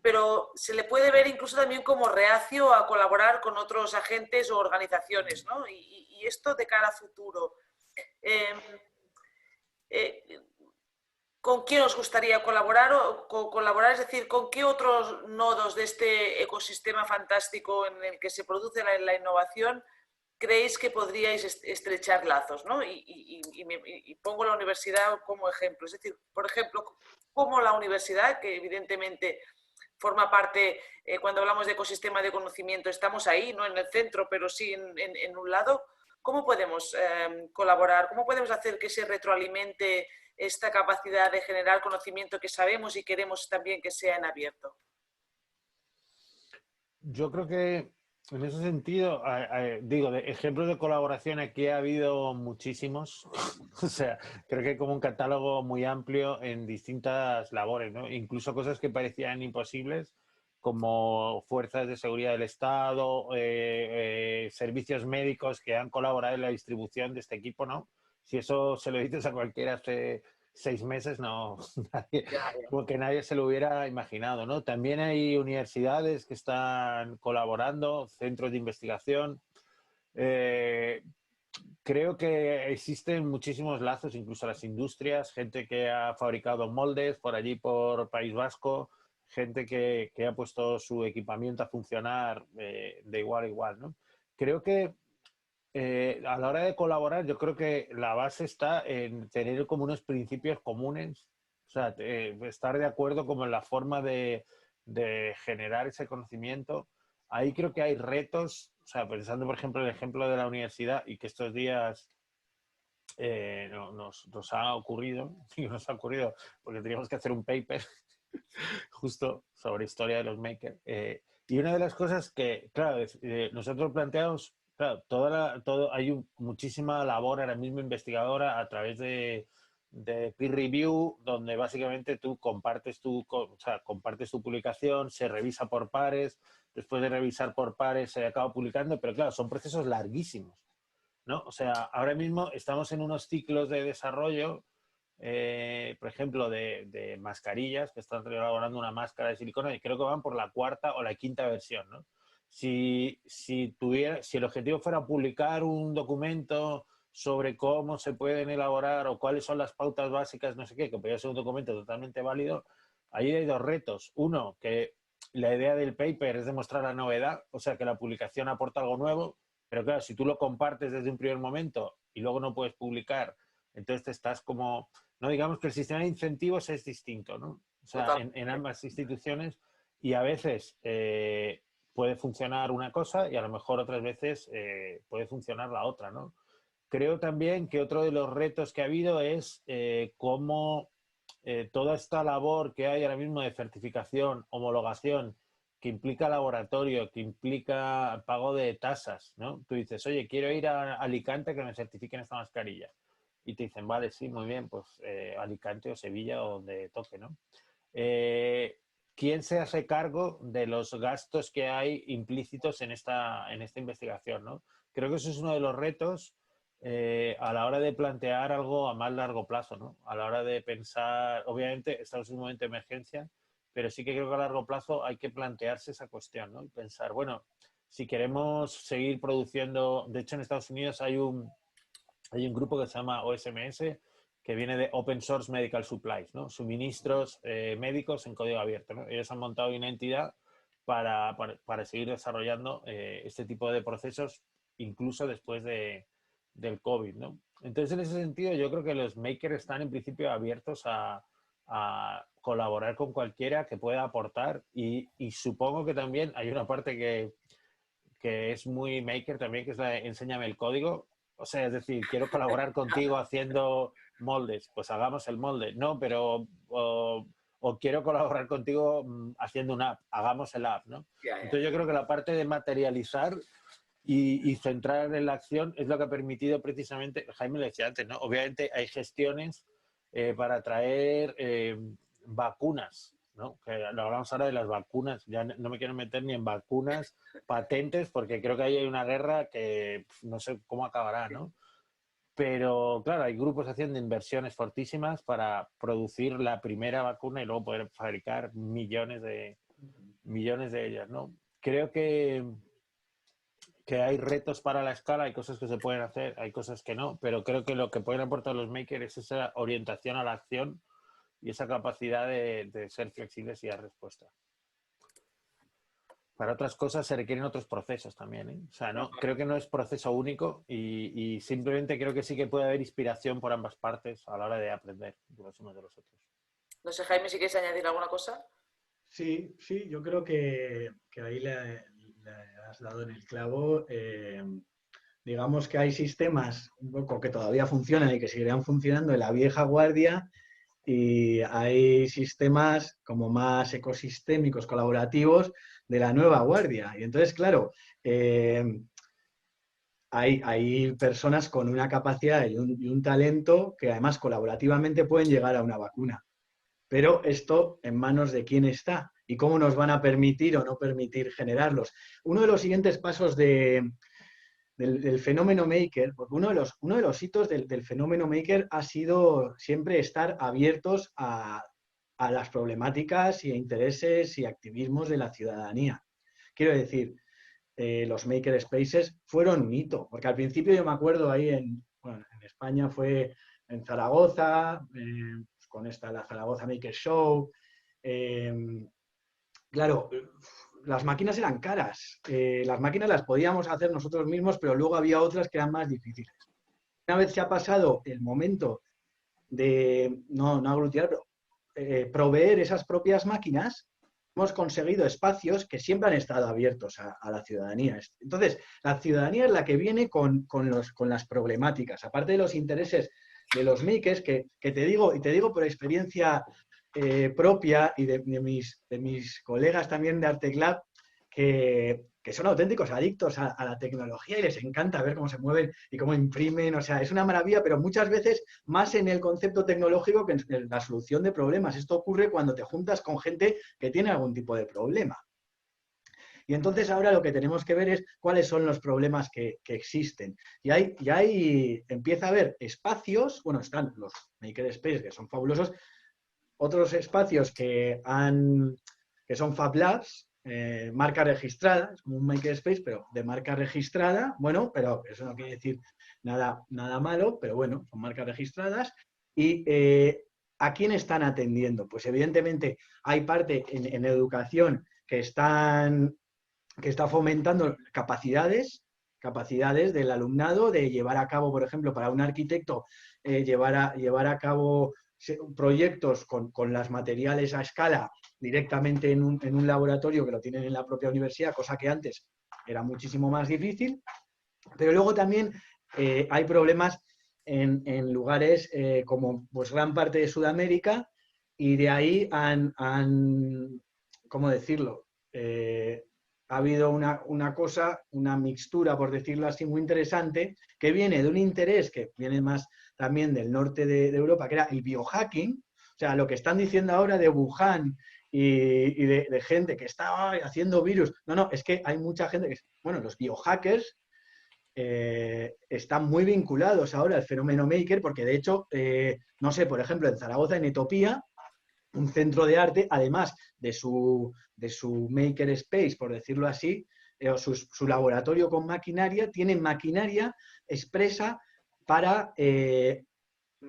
Pero se le puede ver incluso también como reacio a colaborar con otros agentes o organizaciones, ¿no? Y esto de cara a futuro. ¿Con quién os gustaría colaborar? Es decir, ¿con qué otros nodos de este ecosistema fantástico en el que se produce la innovación creéis que podríais estrechar lazos, ¿no? Y pongo la universidad como ejemplo. Es decir, por ejemplo, como la universidad, que evidentemente forma parte, cuando hablamos de ecosistema de conocimiento, estamos ahí, no en el centro, pero sí en un lado. ¿Cómo podemos colaborar? ¿Cómo podemos hacer que se retroalimente esta capacidad de generar conocimiento que sabemos y queremos también que sea en abierto? Yo creo que en ese sentido, digo, de ejemplos de colaboración aquí ha habido muchísimos. O sea, creo que hay como un catálogo muy amplio en distintas labores, ¿no? Incluso cosas que parecían imposibles, como fuerzas de seguridad del Estado, servicios médicos que han colaborado en la distribución de este equipo, ¿no? Si eso se lo dices a cualquiera hace 6 meses, no, como que nadie se lo hubiera imaginado, ¿no? También hay universidades que están colaborando, centros de investigación. Creo que existen muchísimos lazos, incluso las industrias, gente que ha fabricado moldes por allí, por País Vasco, gente que ha puesto su equipamiento a funcionar de igual a igual, ¿no? Creo que a la hora de colaborar, yo creo que la base está en tener como unos principios comunes, o sea, estar de acuerdo como en la forma de generar ese conocimiento. Ahí creo que hay retos, o sea, pensando por ejemplo en el ejemplo de la universidad y que estos días nos ha ocurrido, digo, nos ha ocurrido porque teníamos que hacer un paper justo sobre historia de los makers. Y una de las cosas que, claro, nosotros planteamos, claro, hay muchísima labor ahora mismo investigadora a través de peer review, donde básicamente tú compartes compartes tu publicación, se revisa por pares, después de revisar por pares se acaba publicando, pero claro, son procesos larguísimos, ¿no? O sea, ahora mismo estamos en unos ciclos de desarrollo, por ejemplo, de mascarillas, que están elaborando una máscara de silicona y creo que van por la 4ª o la 5ª versión, ¿no? Si el objetivo fuera publicar un documento sobre cómo se pueden elaborar o cuáles son las pautas básicas, no sé qué, que podría ser un documento totalmente válido, ahí hay dos retos. Uno, que la idea del paper es demostrar la novedad, o sea, que la publicación aporta algo nuevo, pero claro, si tú lo compartes desde un primer momento y luego no puedes publicar, entonces te estás como... No, digamos que el sistema de incentivos es distinto, ¿no? O sea, en ambas instituciones, y a veces puede funcionar una cosa y a lo mejor otras veces puede funcionar la otra, ¿no? Creo también que otro de los retos que ha habido es cómo toda esta labor que hay ahora mismo de certificación, homologación, que implica laboratorio, que implica pago de tasas, ¿no? Tú dices, oye, quiero ir a Alicante que me certifiquen esta mascarilla. Y te dicen, vale, sí, muy bien, pues Alicante o Sevilla o donde toque, ¿no? ¿Quién se hace cargo de los gastos que hay implícitos en esta investigación, ¿no? Creo que eso es uno de los retos a la hora de plantear algo a más largo plazo, ¿no? A la hora de pensar, obviamente estamos en un momento de emergencia, pero sí que creo que a largo plazo hay que plantearse esa cuestión, ¿no? Y pensar, bueno, si queremos seguir produciendo, de hecho en Estados Unidos hay un grupo que se llama OSMS, que viene de Open Source Medical Supplies, ¿no? Suministros médicos en código abierto, ¿no? Ellos han montado una entidad para seguir desarrollando este tipo de procesos, incluso después del COVID, ¿no? Entonces, en ese sentido, yo creo que los makers están en principio abiertos a colaborar con cualquiera que pueda aportar y supongo que también hay una parte que es muy maker también, que es la de enséñame el código. O sea, es decir, quiero colaborar contigo haciendo moldes, pues hagamos el molde. No, pero o quiero colaborar contigo haciendo una app, hagamos el app, ¿no? Entonces yo creo que la parte de materializar y centrar en la acción es lo que ha permitido precisamente, Jaime lo decía antes, ¿no? Obviamente hay gestiones para traer vacunas, ¿no? Que lo hablamos ahora de las vacunas, ya no me quiero meter ni en vacunas, patentes, porque creo que ahí hay una guerra que no sé cómo acabará, ¿no? Pero claro, hay grupos haciendo inversiones fortísimas para producir la primera vacuna y luego poder fabricar millones de ellas, ¿no? Creo que hay retos para la escala, hay cosas que se pueden hacer, hay cosas que no, pero creo que lo que pueden aportar los makers es esa orientación a la acción y esa capacidad de ser flexibles y dar respuesta. Para otras cosas se requieren otros procesos también, ¿eh? O sea, no, creo que no es proceso único y simplemente creo que sí que puede haber inspiración por ambas partes a la hora de aprender de los unos de los otros. No sé, Jaime, si quieres añadir alguna cosa. Sí, yo creo que ahí le has dado en el clavo. Digamos que hay sistemas un poco que todavía funcionan y que seguirán funcionando en la vieja guardia y hay sistemas como más ecosistémicos, colaborativos de la nueva guardia. Y entonces, claro, hay personas con una capacidad y un talento que además colaborativamente pueden llegar a una vacuna. Pero esto en manos de quién está y cómo nos van a permitir o no permitir generarlos. Uno de los siguientes pasos del fenómeno maker, porque uno de los hitos del fenómeno maker ha sido siempre estar abiertos a las problemáticas y a intereses y activismos de la ciudadanía. Quiero decir, los maker spaces fueron un hito, porque al principio yo me acuerdo ahí en España fue en Zaragoza, con la Zaragoza Maker Show. Claro, las máquinas eran caras. Las máquinas las podíamos hacer nosotros mismos, pero luego había otras que eran más difíciles. Una vez se ha pasado el momento de, no aglutinar, pero proveer esas propias máquinas, hemos conseguido espacios que siempre han estado abiertos a la ciudadanía. Entonces, la ciudadanía es la que viene con las problemáticas, aparte de los intereses de los makers, que te digo por experiencia propia y de mis colegas también de Arteclab, que son auténticos adictos a la tecnología y les encanta ver cómo se mueven y cómo imprimen. O sea, es una maravilla, pero muchas veces más en el concepto tecnológico que en la solución de problemas. Esto ocurre cuando te juntas con gente que tiene algún tipo de problema. Y entonces ahora lo que tenemos que ver es cuáles son los problemas que existen. Y ahí empieza a haber espacios, bueno, están los Makerspace, que son fabulosos, otros espacios que son Fab Labs, marca registrada, es como un Makerspace, pero de marca registrada, bueno, pero eso no quiere decir nada malo, pero bueno, son marcas registradas. Y ¿a quién están atendiendo? Pues evidentemente hay parte en educación que está fomentando capacidades del alumnado de llevar a cabo, por ejemplo, para un arquitecto, llevar a cabo proyectos con los materiales a escala directamente en un laboratorio que lo tienen en la propia universidad, cosa que antes era muchísimo más difícil. Pero luego también hay problemas en lugares como pues gran parte de Sudamérica, y de ahí ¿cómo decirlo? Ha habido una cosa, una mixtura, por decirlo así, muy interesante, que viene de un interés que viene más también del norte de Europa, que era el biohacking. O sea, lo que están diciendo ahora de Wuhan y de gente que está haciendo virus. No, es que hay mucha gente que, bueno, los biohackers están muy vinculados ahora al fenómeno maker, porque de hecho, no sé, por ejemplo, en Zaragoza, en Etopía, un centro de arte, además de su maker space, por decirlo así, o su laboratorio con maquinaria, tienen maquinaria expresa para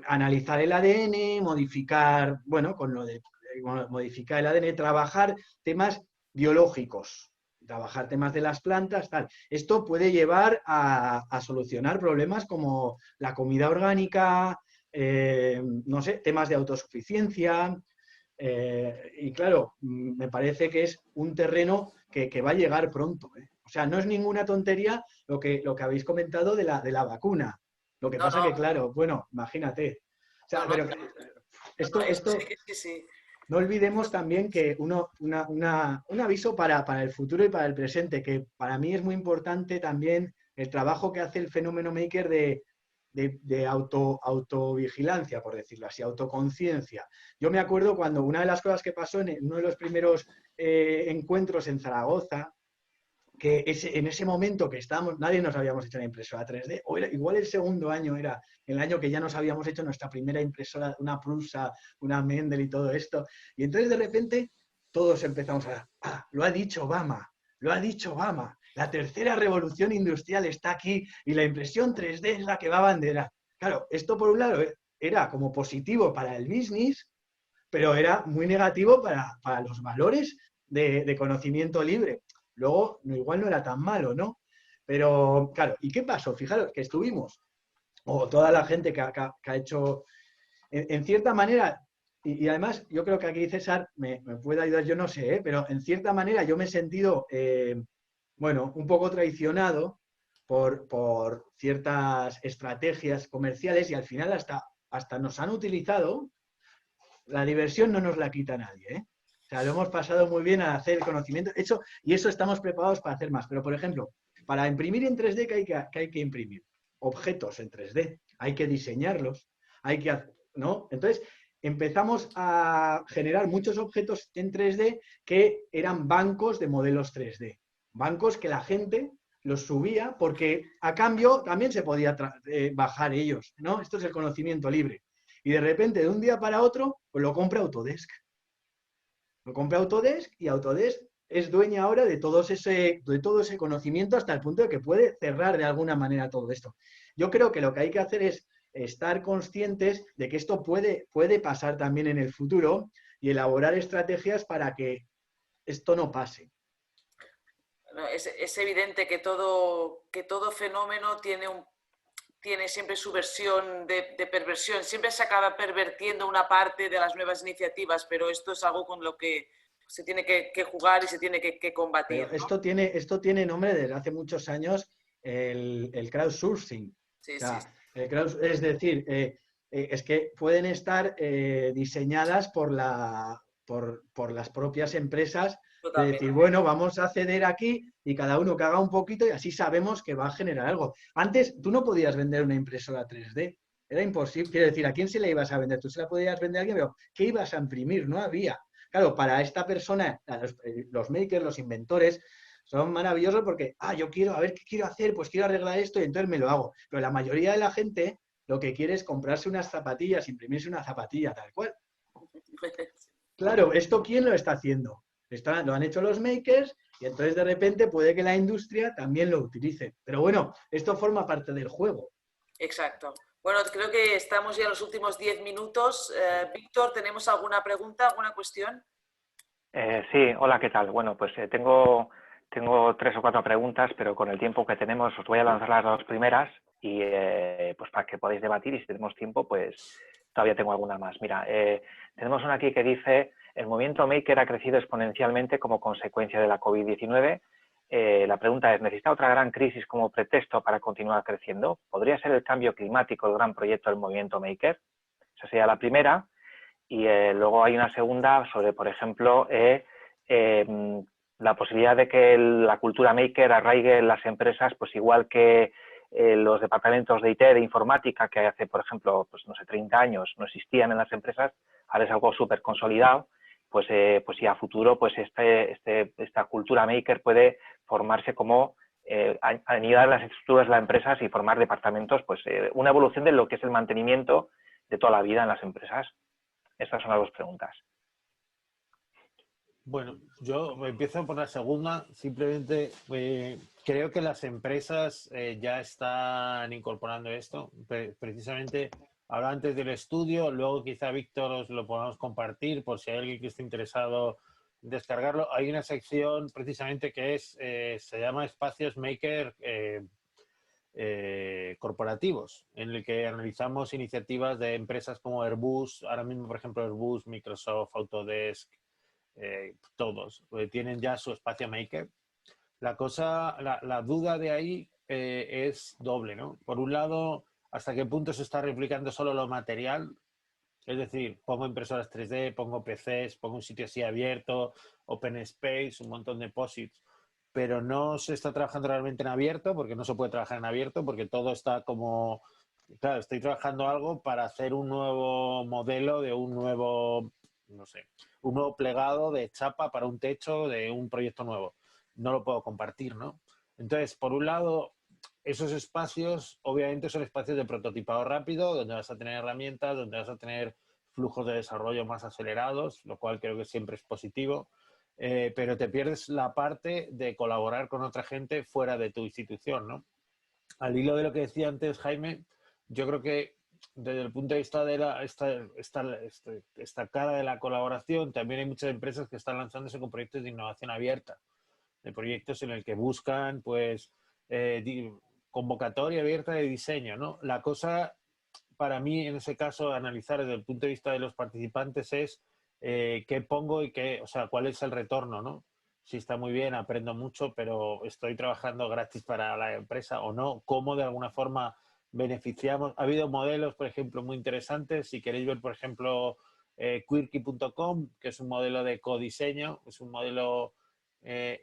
analizar el ADN, modificar, bueno, con lo de modificar el ADN, trabajar temas biológicos, trabajar temas de las plantas, tal. Esto puede llevar a solucionar problemas como la comida orgánica, no sé, temas de autosuficiencia. Y claro, me parece que es un terreno que va a llegar pronto. O sea, no es ninguna tontería lo que habéis comentado de la vacuna. Lo que No, pasa no, que, claro, bueno, imagínate. O sea, no, pero sí, esto, sí. no olvidemos también que un aviso para el futuro y para el presente, que para mí es muy importante también el trabajo que hace el fenómeno maker de autovigilancia, por decirlo así, autoconciencia. Yo me acuerdo cuando una de las cosas que pasó en uno de los primeros encuentros en Zaragoza, que en ese momento que estábamos, nadie nos habíamos hecho una impresora 3D, o igual el segundo año era el año que ya nos habíamos hecho nuestra primera impresora, una Prusa, una Mendel y todo esto, y entonces de repente todos empezamos lo ha dicho Obama, lo ha dicho Obama, la tercera revolución industrial está aquí y la impresión 3D es la que va a abanderar. Claro, esto por un lado era como positivo para el business, pero era muy negativo para los valores de conocimiento libre. Luego, igual no era tan malo, ¿no? Pero, claro, ¿y qué pasó? Fijaros que estuvimos, o toda la gente que ha hecho, en cierta manera, y además yo creo que aquí César me puede ayudar, yo no sé, pero en cierta manera yo me he sentido, bueno, un poco traicionado por ciertas estrategias comerciales y al final hasta nos han utilizado. La diversión no nos la quita nadie, ¿eh? O sea, lo hemos pasado muy bien a hacer conocimiento. Y eso estamos preparados para hacer más. Pero, por ejemplo, para imprimir en 3D, ¿qué hay que imprimir? Objetos en 3D. Hay que diseñarlos. ¿No? Entonces, empezamos a generar muchos objetos en 3D que eran bancos de modelos 3D. Bancos que la gente los subía porque a cambio también se podía bajar ellos, ¿no? Esto es el conocimiento libre. Y de repente, de un día para otro, pues lo compra Autodesk. Lo compra Autodesk y Autodesk es dueña ahora de todo ese conocimiento hasta el punto de que puede cerrar de alguna manera todo esto. Yo creo que lo que hay que hacer es estar conscientes de que esto puede pasar también en el futuro y elaborar estrategias para que esto no pase. Es evidente que todo fenómeno tiene siempre su versión de perversión. Siempre se acaba pervirtiendo una parte de las nuevas iniciativas, pero esto es algo con lo que se tiene que jugar y se tiene que combatir, ¿no? Esto tiene nombre desde hace muchos años, el crowdsourcing. Sí, o sea, sí. Es decir, es que pueden estar diseñadas por las propias empresas. De decir, bueno, vamos a ceder aquí y cada uno que haga un poquito y así sabemos que va a generar algo. Antes tú no podías vender una impresora 3D, era imposible. Quiero decir, ¿a quién se la ibas a vender? Tú se la podías vender a alguien, pero ¿qué ibas a imprimir? No había. Claro, para esta persona, los makers, los inventores, son maravillosos porque, yo quiero, a ver qué quiero hacer, pues quiero arreglar esto y entonces me lo hago. Pero la mayoría de la gente lo que quiere es comprarse unas zapatillas, imprimirse una zapatilla tal cual. Claro, ¿esto quién lo está haciendo? Lo han hecho los makers y entonces de repente puede que la industria también lo utilice. Pero bueno, esto forma parte del juego. Exacto. Bueno, creo que estamos ya en los últimos 10 minutos. Víctor, ¿tenemos alguna pregunta, alguna cuestión? Sí, hola, ¿qué tal? Bueno, pues tengo 3 o 4 preguntas, pero con el tiempo que tenemos os voy a lanzar las 2 primeras y pues para que podáis debatir y si tenemos tiempo, pues todavía tengo alguna más. Mira, tenemos una aquí que dice: el movimiento maker ha crecido exponencialmente como consecuencia de la COVID-19. La pregunta es: ¿necesita otra gran crisis como pretexto para continuar creciendo? ¿Podría ser el cambio climático el gran proyecto del movimiento maker? Esa sería la primera. Y luego hay una segunda sobre, por ejemplo, la posibilidad de que la cultura maker arraigue en las empresas, pues igual que los departamentos de IT, de informática, que hace, por ejemplo, pues no sé, 30 años no existían en las empresas, ahora es algo súper consolidado, pues y a futuro, pues esta cultura maker puede formarse como anidar las estructuras de las empresas y formar departamentos, pues una evolución de lo que es el mantenimiento de toda la vida en las empresas. Estas son las dos preguntas. Bueno, yo empiezo por la segunda. Simplemente creo que las empresas ya están incorporando esto. Precisamente, ahora antes del estudio, luego quizá Víctor os lo podamos compartir por si hay alguien que esté interesado en descargarlo. Hay una sección precisamente que se llama Espacios Maker corporativos, en el que analizamos iniciativas de empresas como Airbus, ahora mismo, por ejemplo, Airbus, Microsoft, Autodesk, todos tienen ya su espacio maker. La duda de ahí es doble, ¿no? Por un lado, ¿hasta qué punto se está replicando solo lo material? Es decir, pongo impresoras 3D, pongo PCs, pongo un sitio así abierto, open space, un montón de POSITs, pero no se está trabajando realmente en abierto, porque no se puede trabajar en abierto, porque todo está como... Claro, estoy trabajando algo para hacer un nuevo modelo de un nuevo, no sé, un nuevo plegado de chapa para un techo de un proyecto nuevo. No lo puedo compartir, ¿no? Entonces, por un lado, esos espacios obviamente son espacios de prototipado rápido, donde vas a tener herramientas, donde vas a tener flujos de desarrollo más acelerados, lo cual creo que siempre es positivo, pero te pierdes la parte de colaborar con otra gente fuera de tu institución, ¿no? Al hilo de lo que decía antes Jaime, yo creo que desde el punto de vista de esta cara de la colaboración, también hay muchas empresas que están lanzándose con proyectos de innovación abierta, de proyectos en el que buscan, pues, convocatoria abierta de diseño, ¿no? La cosa, para mí, en ese caso, analizar desde el punto de vista de los participantes es qué pongo y o sea, cuál es el retorno, ¿no? Si está muy bien, aprendo mucho, pero estoy trabajando gratis para la empresa o no, cómo de alguna forma beneficiamos. Ha habido modelos, por ejemplo, muy interesantes. Si queréis ver, por ejemplo, quirky.com, que es un modelo de codiseño, es un modelo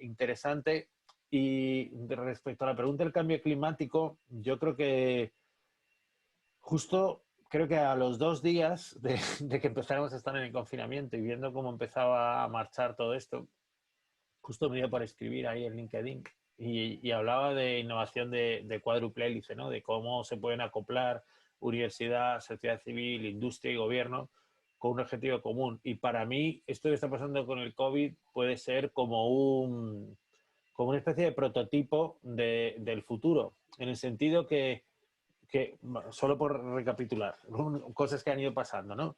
interesante. Y respecto a la pregunta del cambio climático, yo creo que justo creo que a los 2 días de que empezáramos a estar en el confinamiento y viendo cómo empezaba a marchar todo esto, justo me dio por escribir ahí en LinkedIn y hablaba de innovación de cuádruple hélice, ¿no? De cómo se pueden acoplar universidad, sociedad civil, industria y gobierno con un objetivo común. Y para mí, esto que está pasando con el COVID puede ser como una especie de prototipo del futuro, en el sentido que, solo por recapitular, cosas que han ido pasando, ¿no?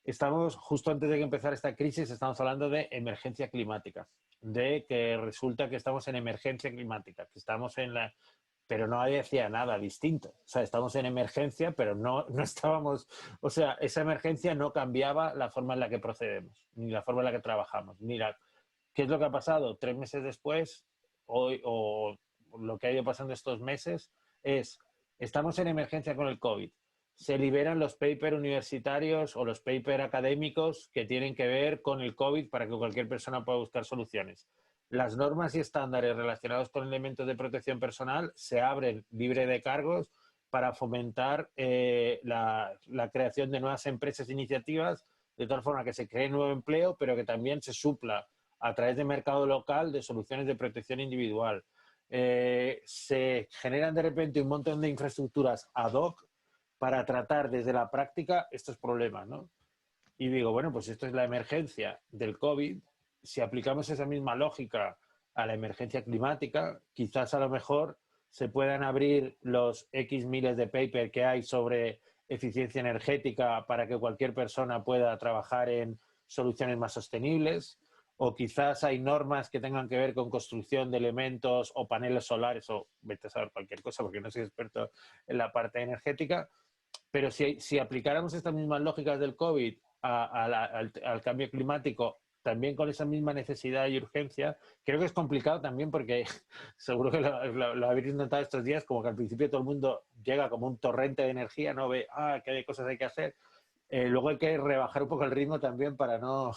Estamos, justo antes de que empezara esta crisis, estamos hablando de emergencia climática, de que resulta que estamos en emergencia climática, que estamos en la... Pero no decía nada distinto. O sea, estamos en emergencia, pero no estábamos... O sea, esa emergencia no cambiaba la forma en la que procedemos, ni la forma en la que trabajamos, ni la... ¿Qué es lo que ha pasado? 3 meses después, hoy, o lo que ha ido pasando estos meses, es... Estamos en emergencia con el COVID. Se liberan los papers universitarios o los papers académicos que tienen que ver con el COVID para que cualquier persona pueda buscar soluciones. Las normas y estándares relacionados con elementos de protección personal se abren libre de cargos para fomentar la creación de nuevas empresas e iniciativas, de tal forma que se cree nuevo empleo, pero que también se supla a través de mercado local de soluciones de protección individual. Se generan de repente un montón de infraestructuras ad hoc para tratar desde la práctica estos problemas, ¿no? Y digo, bueno, pues esto es la emergencia del COVID. Si aplicamos esa misma lógica a la emergencia climática, quizás a lo mejor se puedan abrir los X miles de papers que hay sobre eficiencia energética para que cualquier persona pueda trabajar en soluciones más sostenibles, o quizás hay normas que tengan que ver con construcción de elementos o paneles solares, o vete a saber cualquier cosa porque no soy experto en la parte energética, pero si aplicáramos estas mismas lógicas del COVID al cambio climático, también con esa misma necesidad y urgencia, creo que es complicado también porque seguro que lo habéis notado estos días, como que al principio todo el mundo llega como un torrente de energía, no ve, qué cosas hay que hacer. Luego hay que rebajar un poco el ritmo también para no,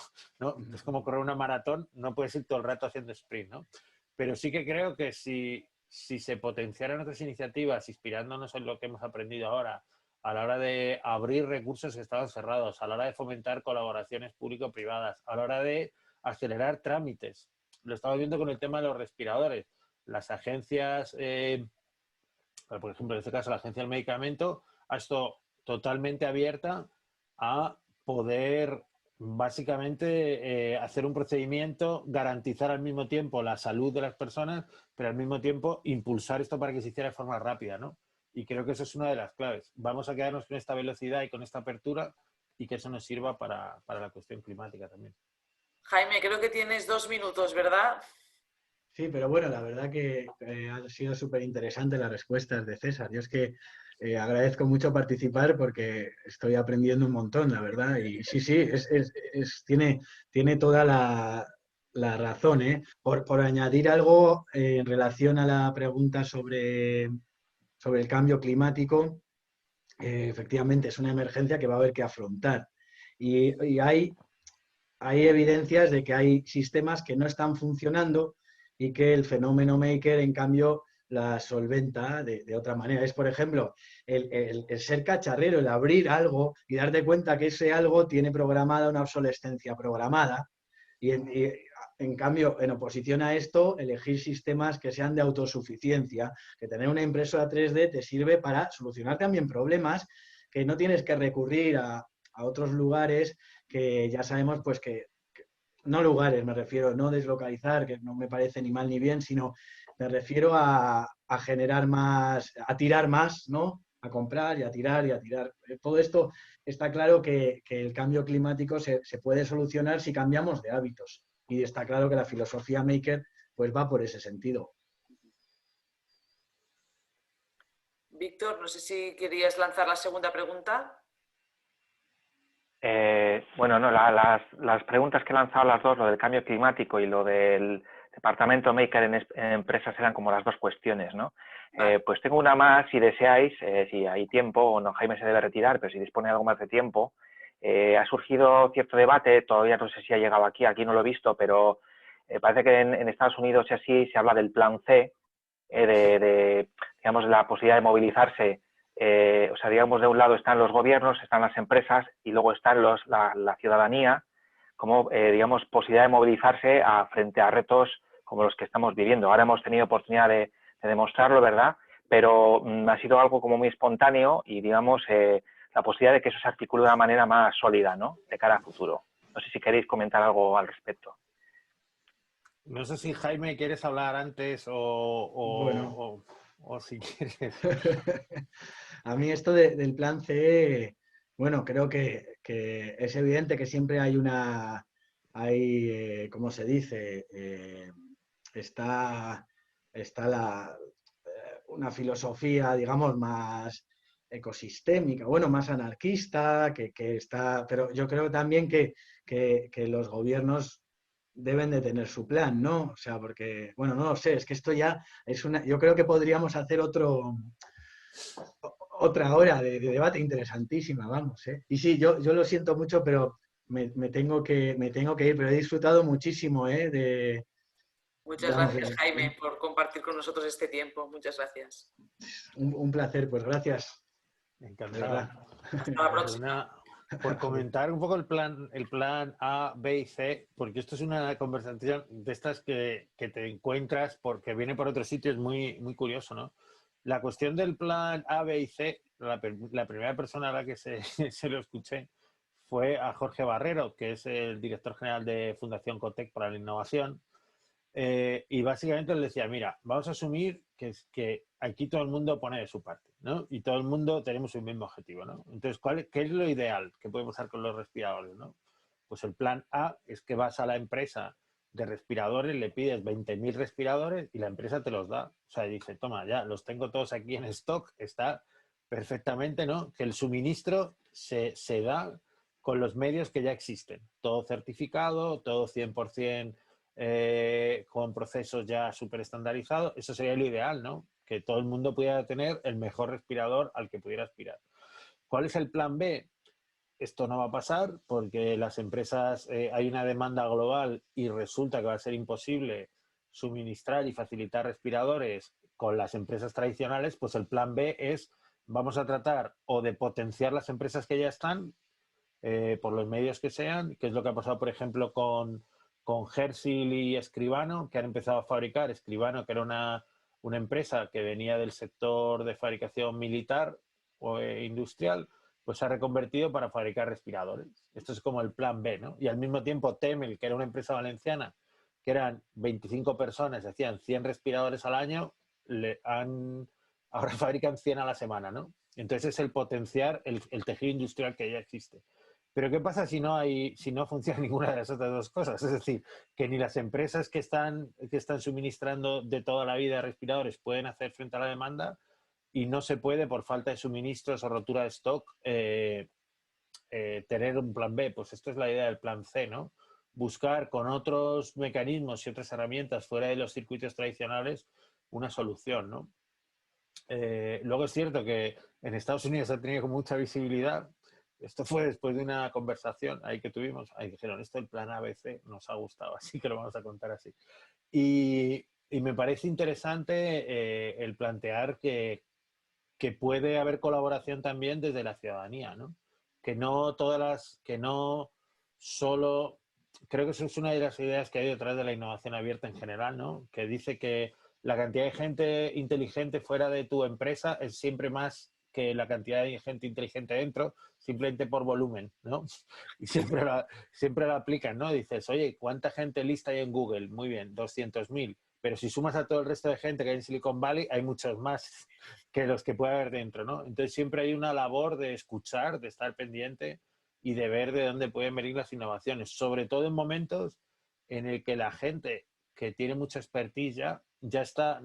es como correr una maratón, no puedes ir todo el rato haciendo sprint, ¿no? Pero sí que creo que si se potenciaran otras iniciativas inspirándonos en lo que hemos aprendido ahora, a la hora de abrir recursos que estaban cerrados, a la hora de fomentar colaboraciones público-privadas, a la hora de acelerar trámites. Lo estamos viendo con el tema de los respiradores. Las agencias, por ejemplo, en este caso la Agencia del Medicamento, ha estado totalmente abierta a poder básicamente hacer un procedimiento, garantizar al mismo tiempo la salud de las personas, pero al mismo tiempo impulsar esto para que se hiciera de forma rápida, ¿no? Y creo que eso es una de las claves. Vamos a quedarnos con esta velocidad y con esta apertura y que eso nos sirva para la cuestión climática también. Jaime, creo que tienes 2 minutos, ¿verdad? Sí, pero bueno, la verdad que han sido súper interesantes las respuestas de César. Yo es que agradezco mucho participar porque estoy aprendiendo un montón, la verdad. Y sí, tiene toda la razón, ¿eh? Por añadir algo en relación a la pregunta sobre el cambio climático, efectivamente es una emergencia que va a haber que afrontar. Y hay evidencias de que hay sistemas que no están funcionando y que el fenómeno maker, en cambio, la solventa de otra manera. Es, por ejemplo, el ser cacharrero, el abrir algo y darte cuenta que ese algo tiene programada una obsolescencia programada. Y en cambio, en oposición a esto, elegir sistemas que sean de autosuficiencia, que tener una impresora 3D te sirve para solucionar también problemas que no tienes que recurrir a otros lugares que ya sabemos pues que no lugares, me refiero, no deslocalizar, que no me parece ni mal ni bien, sino me refiero a generar más, a tirar más, ¿no? A comprar y a tirar y a tirar. Todo esto está claro que el cambio climático se puede solucionar si cambiamos de hábitos. Y está claro que la filosofía maker pues va por ese sentido. Víctor, no sé si querías lanzar la segunda pregunta. Bueno, no, las preguntas que he lanzado las dos, lo del cambio climático y lo del departamento maker en empresas, eran como las dos cuestiones, ¿no? Vale. Pues tengo una más, si deseáis, si hay tiempo, o no, Jaime se debe retirar, pero si dispone de algo más de tiempo. Ha surgido cierto debate, todavía no sé si ha llegado aquí no lo he visto, pero parece que en Estados Unidos y así se habla del plan C, digamos, la posibilidad de movilizarse. O sea, digamos, de un lado están los gobiernos, están las empresas y luego están la ciudadanía como, digamos, posibilidad de movilizarse frente a retos como los que estamos viviendo. Ahora hemos tenido oportunidad de demostrarlo, ¿verdad? Pero ha sido algo como muy espontáneo y, digamos, la posibilidad de que eso se articule de una manera más sólida, ¿no? De cara a futuro. No sé si queréis comentar algo al respecto. No sé si Jaime quieres hablar antes Bueno. o si quieres. A mí esto del plan C, bueno, creo que es evidente que siempre hay ¿cómo se dice? Está una filosofía, digamos, más ecosistémica, bueno, más anarquista, que está, pero yo creo también que los gobiernos deben de tener su plan, ¿no? O sea, porque, bueno, no lo sé, es que esto ya yo creo que podríamos hacer otra hora de debate interesantísima, vamos, ¿eh? Y sí, yo lo siento mucho, pero me tengo que ir, pero he disfrutado muchísimo, ¿eh? Muchas gracias, Jaime, por compartir con nosotros este tiempo. Muchas gracias. Un placer, pues gracias. Encantado. Hasta la próxima. Por comentar un poco el plan A, B y C, porque esto es una conversación de estas que te encuentras porque viene por otros sitios, muy, muy curioso, ¿no? La cuestión del plan A, B y C, la primera persona a la que se lo escuché fue a Jorge Barrero, que es el director general de Fundación Cotec para la Innovación. Y básicamente le decía, mira, vamos a asumir que aquí todo el mundo pone de su parte, ¿no? Y todo el mundo tenemos un mismo objetivo, ¿no? Entonces, ¿qué es lo ideal que podemos hacer con los respiradores, ¿no? Pues el plan A es que vas a la empresa de respiradores, le pides 20.000 respiradores y la empresa te los da. O sea, dice, toma, ya, los tengo todos aquí en stock, está perfectamente, ¿no? Que el suministro se da con los medios que ya existen. Todo certificado, todo 100% con procesos ya súper estandarizados. Eso sería lo ideal, ¿no? Que todo el mundo pudiera tener el mejor respirador al que pudiera aspirar. ¿Cuál es el plan B? esto no va a pasar porque las empresas, hay una demanda global y resulta que va a ser imposible suministrar y facilitar respiradores con las empresas tradicionales, pues el plan B es vamos a tratar o de potenciar las empresas que ya están por los medios que sean, que es lo que ha pasado, por ejemplo, con Hersil y Escribano, que han empezado a fabricar. Escribano, que era una empresa que venía del sector de fabricación militar o industrial, pues se ha reconvertido para fabricar respiradores. Esto es como el plan B, ¿no? Y al mismo tiempo Temel, que era una empresa valenciana, que eran 25 personas, hacían 100 respiradores al año, ahora fabrican 100 a la semana, ¿no? Entonces es el potenciar el tejido industrial que ya existe. Pero ¿qué pasa si no funciona ninguna de las otras dos cosas? Es decir, que ni las empresas que están suministrando de toda la vida respiradores pueden hacer frente a la demanda y no se puede, por falta de suministros o rotura de stock, tener un plan B. Pues esto es la idea del plan C, ¿no? Buscar con otros mecanismos y otras herramientas fuera de los circuitos tradicionales una solución, ¿no? Luego es cierto que en Estados Unidos ha tenido mucha visibilidad. Esto fue después de una conversación ahí que tuvimos. Ahí dijeron, esto el plan ABC nos ha gustado, así que lo vamos a contar así. Y me parece interesante el plantear que puede haber colaboración también desde la ciudadanía, ¿no? Que no solo... Creo que eso es una de las ideas que hay detrás de la innovación abierta en general, ¿no? Que dice que la cantidad de gente inteligente fuera de tu empresa es siempre más que la cantidad de gente inteligente dentro, simplemente por volumen, ¿no? Y siempre la aplican, ¿no? Dices, oye, ¿cuánta gente lista hay en Google? Muy bien, 200.000. Pero si sumas a todo el resto de gente que hay en Silicon Valley, hay muchos más que los que puede haber dentro, ¿no? Entonces siempre hay una labor de escuchar, de estar pendiente y de ver de dónde pueden venir las innovaciones, sobre todo en momentos en el que la gente que tiene mucha expertise ya está,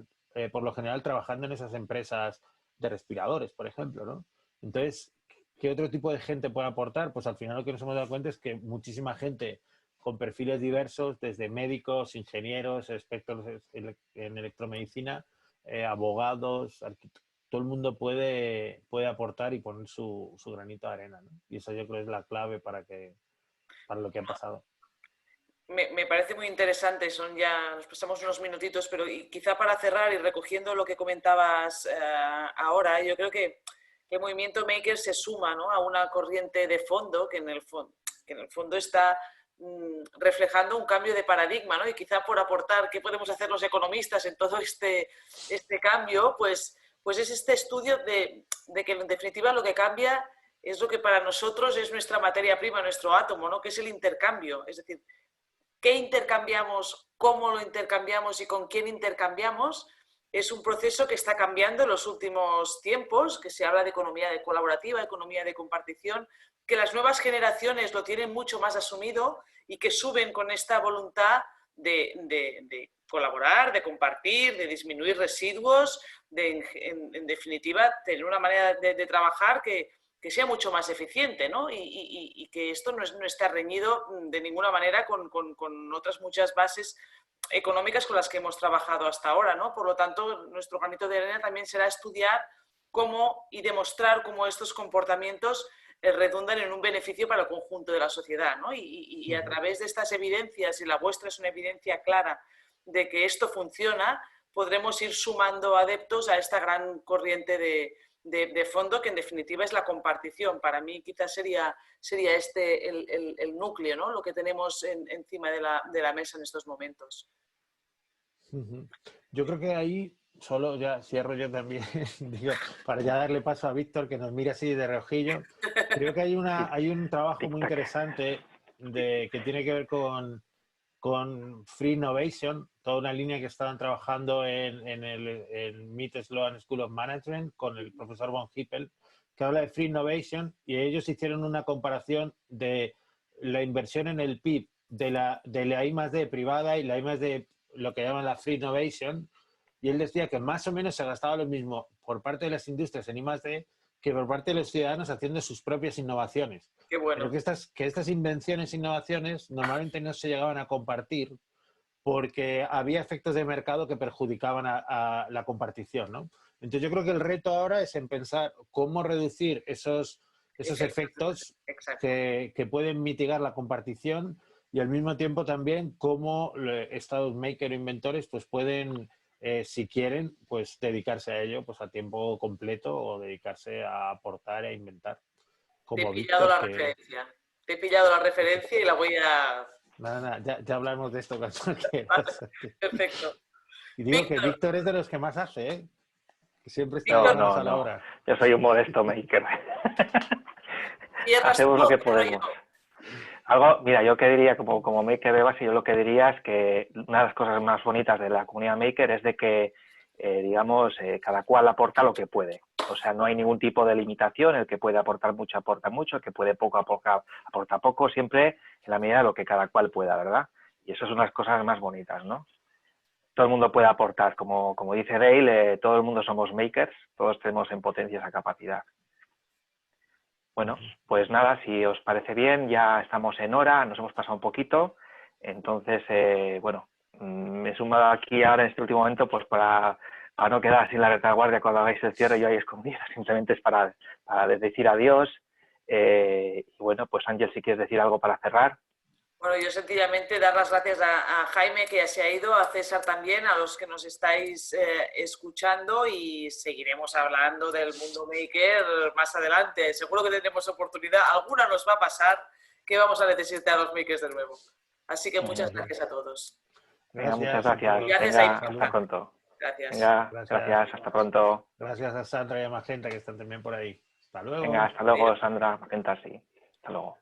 por lo general, trabajando en esas empresas de respiradores, por ejemplo, ¿no? Entonces, ¿qué otro tipo de gente puede aportar? Pues al final lo que nos hemos dado cuenta es que muchísima gente con perfiles diversos, desde médicos, ingenieros, expertos en electromedicina, abogados, todo el mundo puede aportar y poner su granito de arena, ¿no? Y eso yo creo que es la clave para lo que ha pasado. Me parece muy interesante, nos pasamos unos minutitos, pero quizá para cerrar y recogiendo lo que comentabas ahora, yo creo que el movimiento Maker se suma, ¿no?, a una corriente de fondo que en el fondo está reflejando un cambio de paradigma, ¿no? Y quizá por aportar qué podemos hacer los economistas en todo este cambio, pues es este estudio de que en definitiva lo que cambia es lo que para nosotros es nuestra materia prima, nuestro átomo, ¿no?, que es el intercambio. Es decir, qué intercambiamos, cómo lo intercambiamos y con quién intercambiamos, es un proceso que está cambiando en los últimos tiempos, que se habla de economía colaborativa, economía de compartición, que las nuevas generaciones lo tienen mucho más asumido y que suben con esta voluntad de colaborar, de compartir, de disminuir residuos, en definitiva, tener una manera de trabajar que sea mucho más eficiente, ¿no? Y que esto no está reñido de ninguna manera con otras muchas bases económicas con las que hemos trabajado hasta ahora, ¿no? Por lo tanto, nuestro granito de arena también será estudiar cómo y demostrar cómo estos comportamientos redundan en un beneficio para el conjunto de la sociedad, ¿no? Y a través de estas evidencias, y la vuestra es una evidencia clara de que esto funciona, podremos ir sumando adeptos a esta gran corriente de fondo, que en definitiva es la compartición. Para mí quizás sería este el núcleo, ¿no?, lo que tenemos encima de la mesa en estos momentos. Yo creo que ahí, solo ya cierro yo también, digo, para ya darle paso a Víctor, que nos mira así de reojillo. Creo que hay un trabajo muy interesante que tiene que ver con Free Innovation, toda una línea que estaban trabajando en el MIT Sloan School of Management con el profesor Von Hippel, que habla de Free Innovation, y ellos hicieron una comparación de la inversión en el PIB de la I+D privada y la I+D, lo que llaman la Free Innovation, y él decía que más o menos se gastaba lo mismo por parte de las industrias en I+D que por parte de los ciudadanos haciendo sus propias innovaciones. Qué bueno. Pero que estas invenciones e innovaciones normalmente no se llegaban a compartir porque había efectos de mercado que perjudicaban a la compartición, ¿no? Entonces yo creo que el reto ahora es en pensar cómo reducir esos efectos Exacto. que pueden mitigar la compartición y al mismo tiempo también cómo estos makers o inventores pues pueden, si quieren, pues dedicarse a ello pues a tiempo completo o dedicarse a aportar e inventar. Te he Como pillado Víctor, la que... referencia. Te he pillado la referencia y la voy a... Nada, ya hablaremos de esto cuando Vale, quieras. perfecto. Y digo que Víctor, Víctor es de los que más hace, ¿eh? Que siempre está No, Víctor, manos no, a la no. obra. Yo soy un modesto maker. ¿cierras tú Hacemos lo o que cierro podemos. yo? Algo, mira, yo que diría, como maker de base, yo lo que diría es que una de las cosas más bonitas de la comunidad maker es de que, digamos, cada cual aporta lo que puede. O sea, no hay ningún tipo de limitación, el que puede aportar mucho, aporta mucho, el que puede poco, aporta poco, siempre en la medida de lo que cada cual pueda, ¿verdad? Y eso es una de las cosas más bonitas, ¿no? Todo el mundo puede aportar, como dice Dale, todo el mundo somos makers, todos tenemos en potencia esa capacidad. Bueno, pues nada, si os parece bien, ya estamos en hora, nos hemos pasado un poquito, entonces, bueno, me he sumado aquí ahora en este último momento pues para no quedar así en la retaguardia cuando hagáis el cierre yo ahí escondido, simplemente es para decir adiós. Y bueno, pues Ángel, si quieres decir algo para cerrar. Bueno, yo sencillamente dar las gracias a Jaime, que ya se ha ido, a César también, a los que nos estáis escuchando, y seguiremos hablando del mundo maker más adelante. Seguro que tendremos oportunidad, alguna nos va a pasar, que vamos a necesitar a los makers de nuevo. Así que muchas gracias a todos. Venga, muchas Gracias a gracias. todos. Gracias a Venga, Impact. hasta pronto. Gracias. Venga, Gracias. gracias, hasta pronto. Gracias a Sandra y a Magenta que están también por ahí. Hasta luego. Venga, hasta luego, Sandra, Magenta, sí. Hasta luego.